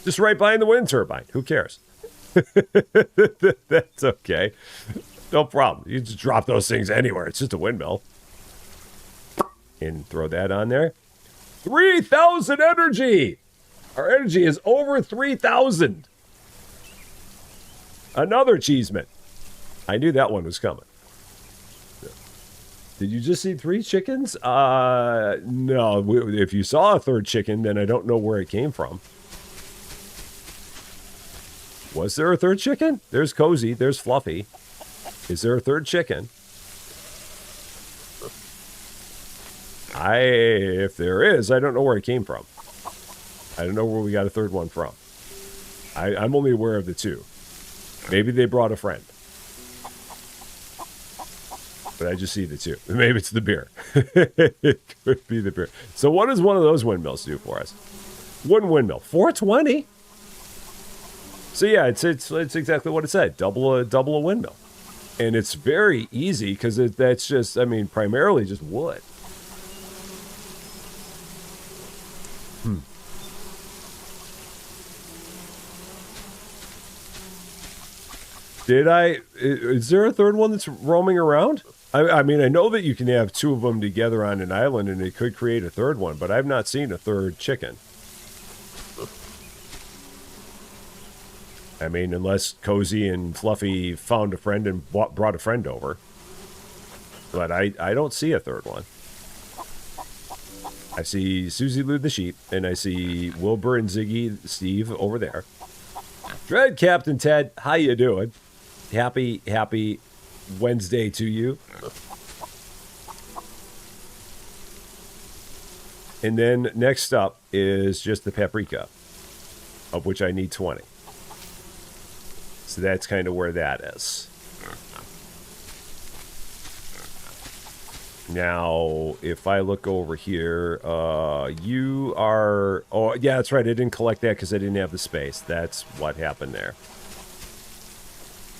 Just right behind the wind turbine. Who cares? That's okay. No problem. You just drop those things anywhere. It's just a windmill. And throw that on there. 3,000 energy! Our energy is over 3,000. Another achievement. I knew that one was coming. Did you just see 3 chickens? No. If you saw a third chicken, then I don't know where it came from. Was there a third chicken? There's Cozy. There's Fluffy. Is there a third chicken? If there is, I don't know where it came from. I don't know where we got a third one from. I'm only aware of the 2. Maybe they brought a friend. But I just see the 2. Maybe it's the beer. It could be the beer. So what does one of those windmills do for us? One windmill. 420? So yeah, it's exactly what it said. Double a windmill. And it's very easy because that's just, I mean, primarily just wood. Is there a third one that's roaming around? I mean, I know that you can have 2 of them together on an island and it could create a third one, but I've not seen a third chicken. I mean, unless Cozy and Fluffy found a friend and brought a friend over. But I don't see a third one. I see Susie Lou the sheep, and I see Wilbur and Ziggy Steve over there. Dread Captain Ted, how you doing? Happy Wednesday to you. And then next up is just the paprika, of which I need 20. So that's kind of where that is. Now, if I look over here, you are... Oh, yeah, that's right. I didn't collect that because I didn't have the space. That's what happened there.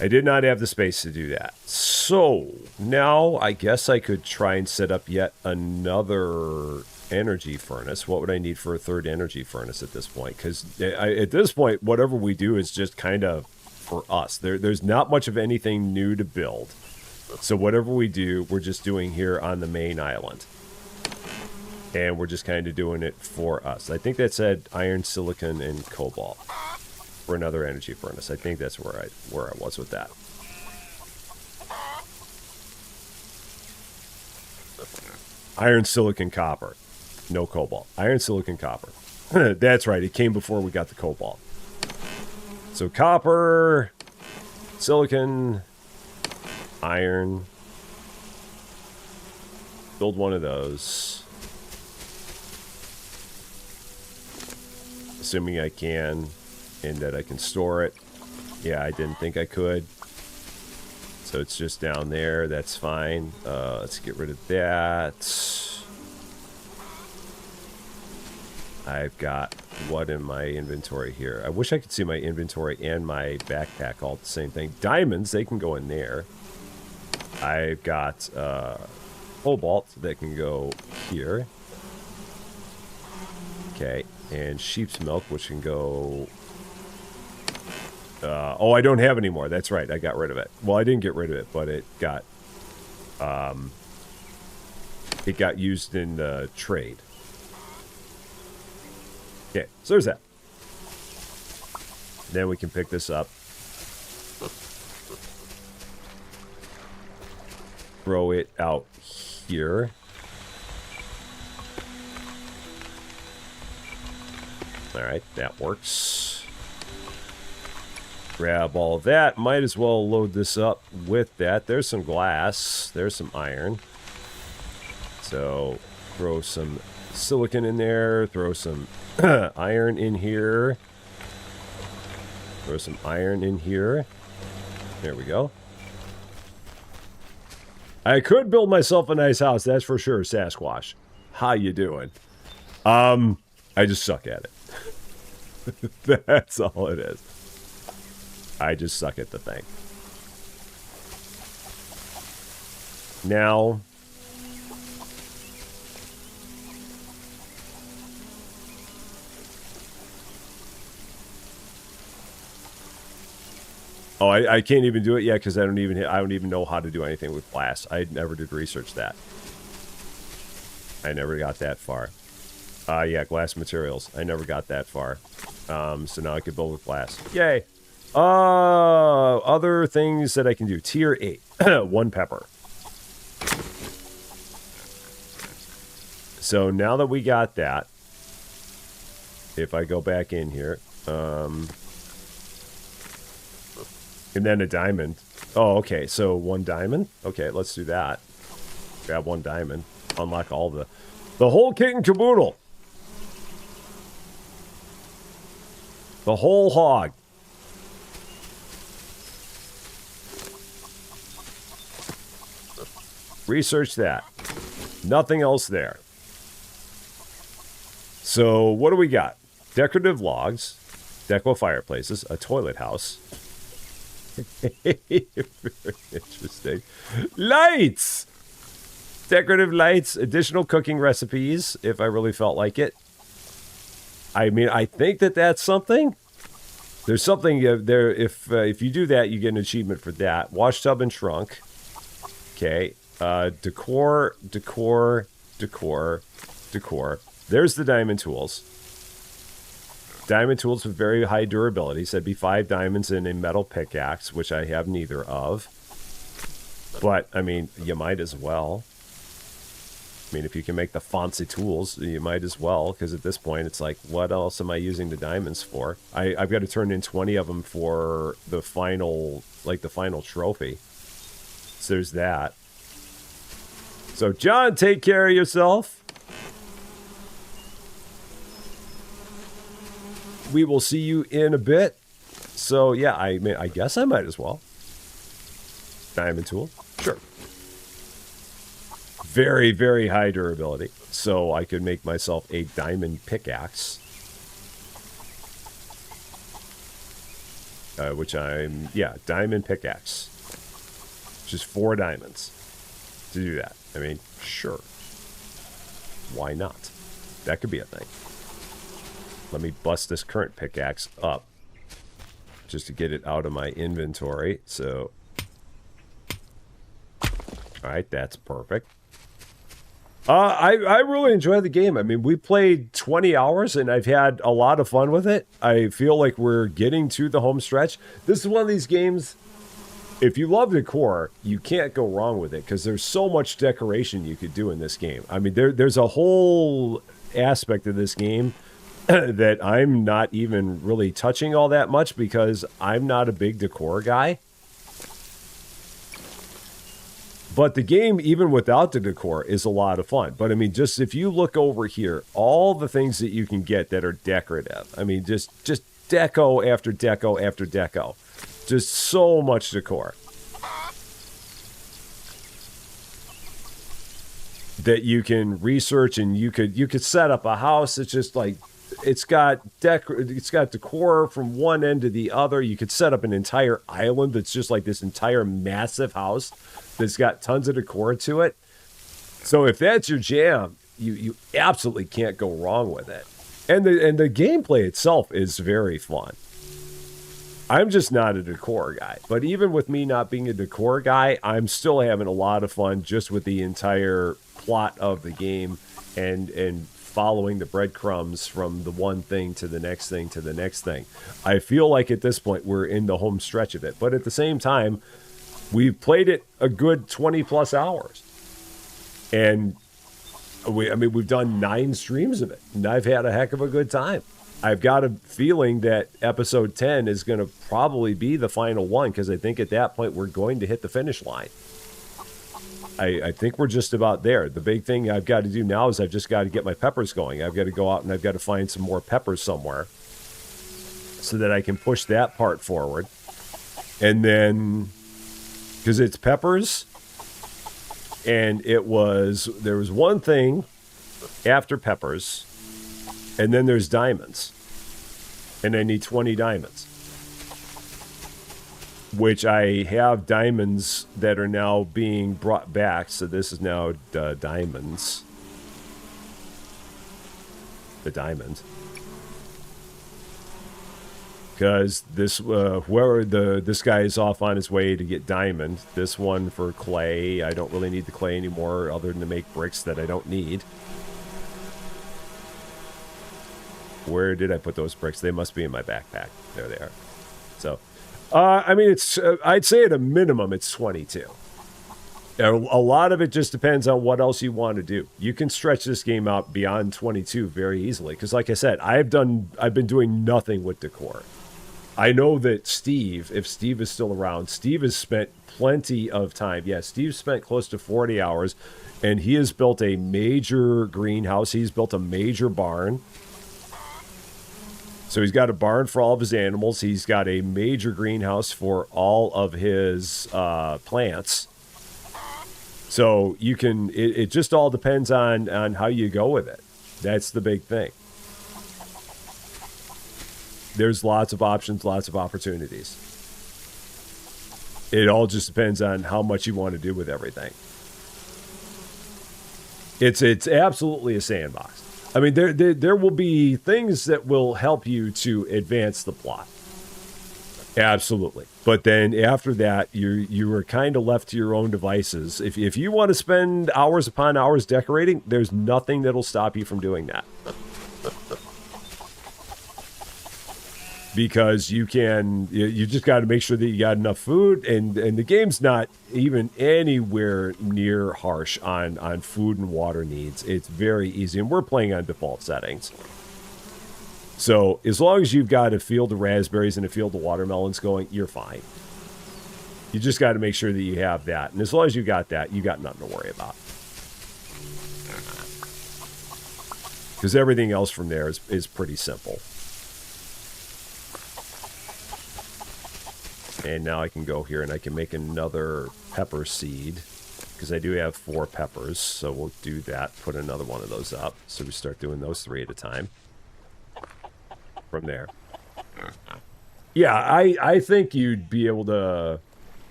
I did not have the space to do that. So, now I guess I could try and set up yet another energy furnace. What would I need for a third energy furnace at this point? Because at this point, whatever we do is just kind of for us. There's not much of anything new to build. So whatever we do, we're just doing here on the main island. And we're just kind of doing it for us. I think that said iron, silicon, and cobalt for another energy furnace. I think that's where I was with that. Iron, silicon, copper. No cobalt. Iron, silicon, copper. That's right. It came before we got the cobalt. So copper, silicon... iron. Build one of those. Assuming I can, and that I can store it. Yeah, I didn't think I could. So it's just down there. That's fine. Let's get rid of that. I've got what in my inventory here? I wish I could see my inventory and my backpack all the same thing. Diamonds, they can go in there. I've got cobalt that can go here. Okay, and sheep's milk, which can go... oh, I don't have any more. That's right, I got rid of it. Well, I didn't get rid of it, but it got used in the trade. Okay, so there's that. Then we can pick this up. Throw it out here. Alright, that works. Grab all of that. Might as well load this up with that. There's some glass. There's some iron. So, throw some silicon in there. Throw some iron in here. Throw some iron in here. There we go. I could build myself a nice house, that's for sure, Sasquatch. How you doing? I just suck at it. That's all it is. I just suck at the thing. Now... Oh, I can't even do it yet because I don't even know how to do anything with glass. I never did research that. I never got that far. Yeah, glass materials. I never got that far. So now I can build with glass. Yay! Other things that I can do. Tier 8. 1 pepper. So now that we got that, if I go back in here, and then a diamond. Oh, okay. So 1 diamond. Okay, let's do that. Grab 1 diamond. Unlock all the whole kit and caboodle. The whole hog. Research that. Nothing else there. So what do we got? Decorative logs, deco fireplaces, a toilet house. Very interesting. Lights! Decorative lights, additional cooking recipes, if I really felt like it. I mean, I think that's something. There's something there. If you do that, you get an achievement for that. Wash tub and trunk. Okay. Decor. There's the diamond tools. Diamond tools with very high durability. So that'd be 5 diamonds in a metal pickaxe, which I have neither of. But, I mean, you might as well. I mean, if you can make the fancy tools, you might as well, because at this point, it's like, what else am I using the diamonds for? I've got to turn in 20 of them for the final, like, the final trophy. So there's that. So, John, take care of yourself. We will see you in a bit. So, yeah, I guess I might as well. Diamond tool? Sure. Very, very high durability. So I could make myself a diamond pickaxe. Diamond pickaxe. Just 4 diamonds to do that. I mean, sure. Why not? That could be a thing. Let me bust this current pickaxe up just to get it out of my inventory. So, all right, that's perfect. I really enjoy the game. I mean, we played 20 hours and I've had a lot of fun with it. I feel like we're getting to the home stretch. This is one of these games, if you love decor, you can't go wrong with it because there's so much decoration you could do in this game. I mean, there's a whole aspect of this game that I'm not even really touching all that much because I'm not a big decor guy. But the game, even without the decor, is a lot of fun. But, I mean, just if you look over here, all the things that you can get that are decorative. I mean, just deco after deco after deco. Just so much decor. That you can research and you could set up a house. It's just like, it's got decor from one end to the other. You could set up an entire island that's just like this entire massive house that's got tons of decor to it. So if that's your jam, you absolutely can't go wrong with it. And the gameplay itself is very fun. I'm just not a decor guy. But even with me not being a decor guy, I'm still having a lot of fun just with the entire plot of the game and following the breadcrumbs from the one thing to the next thing to the next thing. I feel like at this point we're in the home stretch of it. But at the same time, we've played it a good 20 plus hours. And we've done 9 streams of it. And I've had a heck of a good time. I've got a feeling that episode 10 is going to probably be the final one because I think at that point we're going to hit the finish line. I think we're just about there. The big thing I've got to do now is I've just got to get my peppers going. I've got to go out and I've got to find some more peppers somewhere so that I can push that part forward. And then, because it's peppers, and there was one thing after peppers, and then there's diamonds. And I need 20 diamonds. Which I have diamonds that are now being brought back. So this is now diamonds. The diamond. Because this this guy is off on his way to get diamond. This one for clay. I don't really need the clay anymore other than to make bricks that I don't need. Where did I put those bricks? They must be in my backpack. There they are. So... I mean, it's. I'd say at a minimum, it's 22. A lot of it just depends on what else you want to do. You can stretch this game out beyond 22 very easily. Because, like I said, I've been doing nothing with decor. I know that Steve, if Steve is still around, Steve has spent plenty of time. Yeah, Steve spent close to 40 hours, and he has built a major greenhouse. He's built a major barn. So he's got a barn for all of his animals. He's got a major greenhouse for all of his plants. So you can, it just all depends on how you go with it. That's the big thing. There's lots of options, lots of opportunities. It all just depends on how much you want to do with everything. It's absolutely a sandbox. I mean, there will be things that will help you to advance the plot. Absolutely. But then after that, you are kind of left to your own devices. If you want to spend hours upon hours decorating, there's nothing that'll stop you from doing that. because you just got to make sure that you got enough food, and the game's not even anywhere near harsh on food and water needs. It's very easy, and we're playing on default settings. So as long as you've got a field of raspberries and a field of watermelons going, you're fine. You just got to make sure that you have that, and as long as you got that, you got nothing to worry about. Because everything else from there is pretty simple. And now I can go here and I can make another pepper seed, because I do have 4 peppers, so we'll do that, put another one of those up. So we start doing those 3 at a time. From there. Yeah, I think you'd be able to...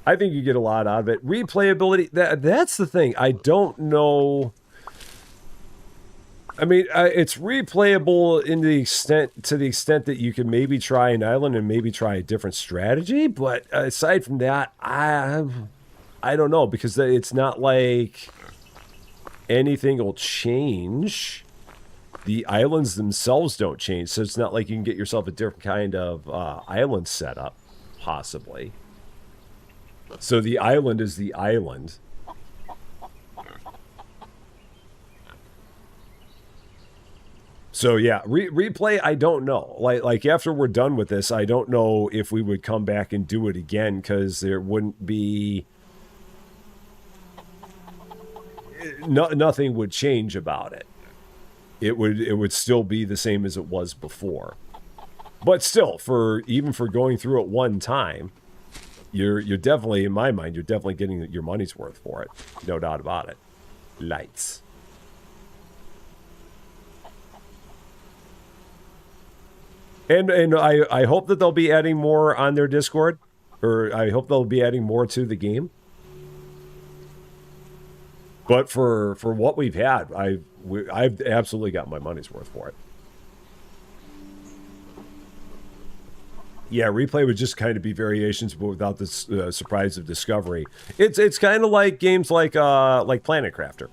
I think you get a lot out of it. Replayability, that's the thing. I don't know... I mean, it's replayable to the extent that you can maybe try an island and maybe try a different strategy. But aside from that, I don't know, because it's not like anything will change. The islands themselves don't change, so it's not like you can get yourself a different kind of island setup, possibly. So the island is the island. So yeah, replay, I don't know. Like after we're done with this, I don't know if we would come back and do it again, because there wouldn't be... nothing would change about it. It would still be the same as it was before. But still, even for going through it one time, you're definitely, in my mind, you're definitely getting your money's worth for it. No doubt about it. Lights. And I hope that they'll be adding more on their Discord, or I hope they'll be adding more to the game. But for what we've had, I've absolutely got my money's worth for it. Yeah, replay would just kind of be variations, but without the surprise of discovery. It's kind of like games like Planet Crafter,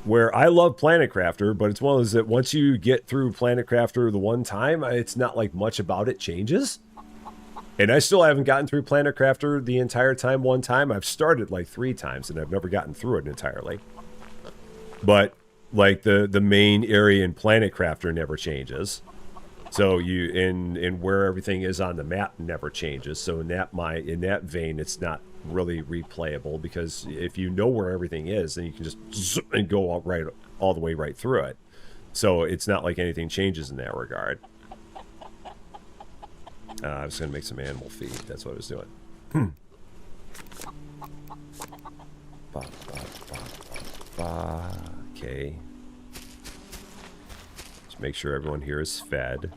where I love Planet Crafter, but it's one of those that once you get through Planet Crafter the one time, it's not like much about it changes. And I still haven't gotten through Planet Crafter the entire time one time. I've started like 3 times, and I've never gotten through it entirely. But, like, the main area in Planet Crafter never changes. So you in where everything is on the map never changes. So in that vein, it's not really replayable, because if you know where everything is, then you can just zoom and go all the way right through it. So it's not like anything changes in that regard. I was going to make some animal feed. That's what I was doing. Okay. Just make sure everyone here is fed,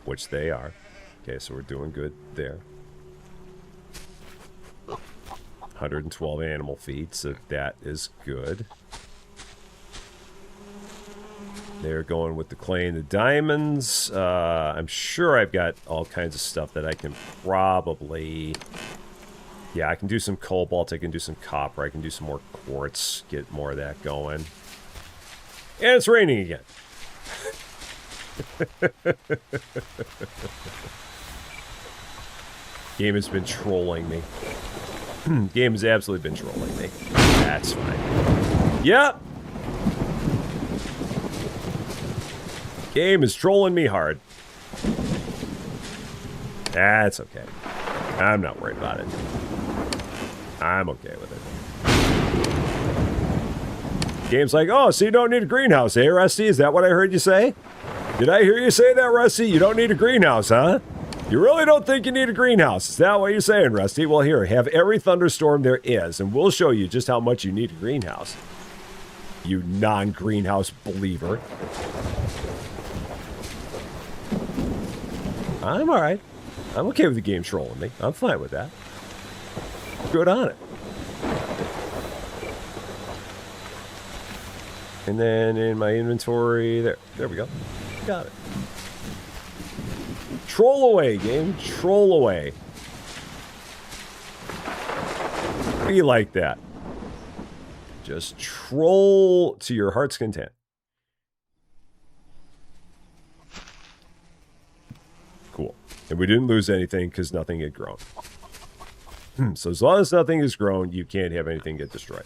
which they are. Okay, so we're doing good there. 112 animal feed, so that is good. They're going with the clay and the diamonds. I'm sure I've got all kinds of stuff that I can probably... Yeah, I can do some cobalt, I can do some copper, I can do some more quartz, get more of that going. And it's raining again. Game has been trolling me. Game has absolutely been trolling me. That's fine. Yep. Game is trolling me hard. That's okay. I'm not worried about it. I'm okay with it. Game's like, oh, so you don't need a greenhouse, eh, Rusty? Is that what I heard you say? Did I hear you say that, Rusty? You don't need a greenhouse, huh? You really don't think you need a greenhouse? Is that what you're saying, Rusty? Well, here, have every thunderstorm there is, and we'll show you just how much you need a greenhouse. You non-greenhouse believer. I'm alright. I'm okay with the game trolling me. I'm fine with that. Good on it. And then in my inventory, there we go. Got it. Troll away, game. Troll away. Be like that. Just troll to your heart's content. And we didn't lose anything because nothing had grown. So as long as nothing has grown, you can't have anything get destroyed.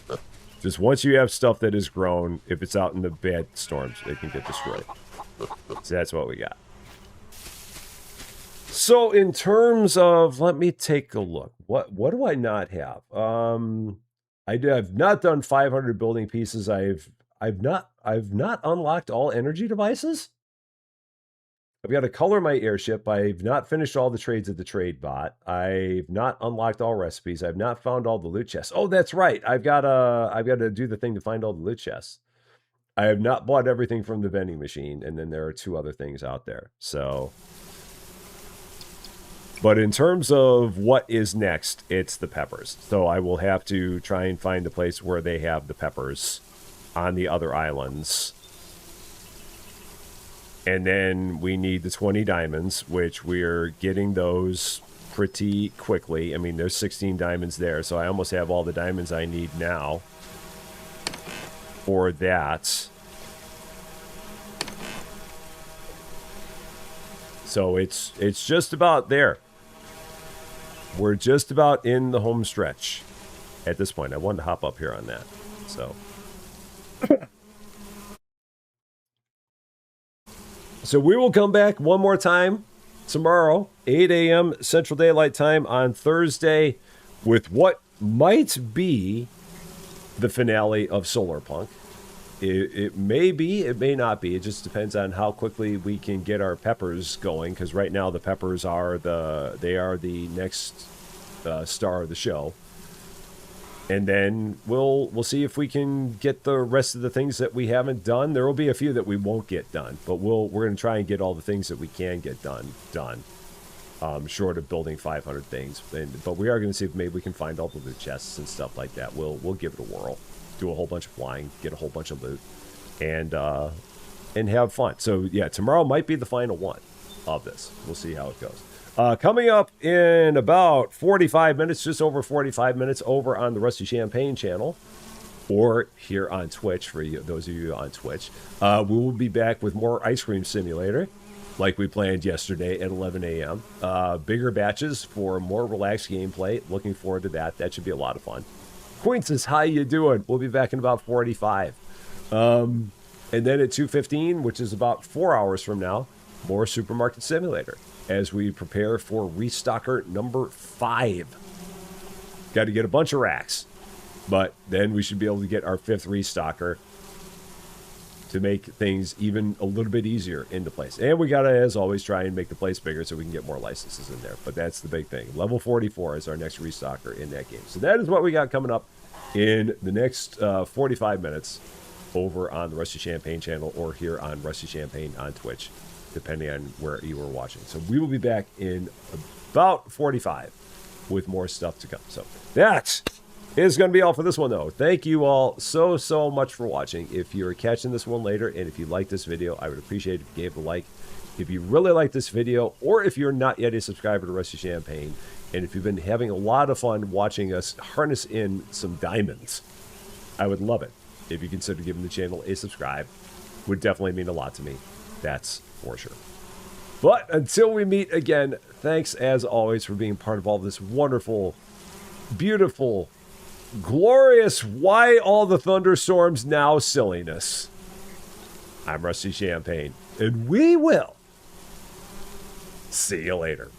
Just once you have stuff that has grown, if it's out in the bad storms, it can get destroyed. So that's what we got. So in terms of, let me take a look. What do I not have? I've not done 500 building pieces. I've not unlocked all energy devices. I've got to color my airship. I've not finished all the trades at the trade bot. I've not unlocked all recipes. I've not found all the loot chests. Oh, that's right. I've got to do the thing to find all the loot chests. I have not bought everything from the vending machine, and then there are 2 other things out there. So, but in terms of what is next, it's the peppers. So I will have to try and find the place where they have the peppers on the other islands. And then we need the 20 diamonds, which we're getting those pretty quickly. I mean, there's 16 diamonds there, so I almost have all the diamonds I need now for that. So it's just about there. We're just about in the home stretch at this point. I wanted to hop up here on that, so... So we will come back one more time tomorrow, 8 a.m. Central Daylight Time on Thursday, with what might be the finale of Solarpunk. It may be, it may not be. It just depends on how quickly we can get our peppers going, because right now the peppers are the next star of the show. And then we'll see if we can get the rest of the things that we haven't done. There will be a few that we won't get done, but we're going to try and get all the things that we can get done. Short of building 500 things, but we are going to see if maybe we can find all the loot chests and stuff like that. We'll give it a whirl, do a whole bunch of flying, get a whole bunch of loot, and have fun. So yeah, tomorrow might be the final one of this. We'll see how it goes. Coming up in about 45 minutes, just over 45 minutes, over on the Rusty Champaign channel, or here on Twitch, for you, those of you on Twitch, we will be back with more Ice Cream Simulator, like we planned yesterday at 11 a.m. Bigger batches for more relaxed gameplay. Looking forward to that. That should be a lot of fun. Queen says, how you doing? We'll be back in about 45. And then at 2:15, which is about 4 hours from now, more Supermarket Simulator, as we prepare for restocker number 5. Got to get a bunch of racks, but then we should be able to get our 5th restocker to make things even a little bit easier into place. And we got to, as always, try and make the place bigger so we can get more licenses in there. But that's the big thing. Level 44 is our next restocker in that game. So that is what we got coming up in the next 45 minutes over on the Rusty Champaign channel, or here on Rusty Champaign on Twitch, depending on where you were watching. So we will be back in about 45 with more stuff to come. So that is going to be all for this one, though. Thank you all so much for watching. If you're catching this one later, and if you like this video, I would appreciate it if you gave it a like. If you really like this video, or if you're not yet a subscriber to Rusty Champaign, and if you've been having a lot of fun watching us harness in some diamonds, I would love it if you consider giving the channel a subscribe. Would definitely mean a lot to me. That's for sure. But until we meet again, thanks as always for being part of all this wonderful, beautiful, glorious, why all the thunderstorms now silliness. I'm Rusty Champaign, and we will see you later.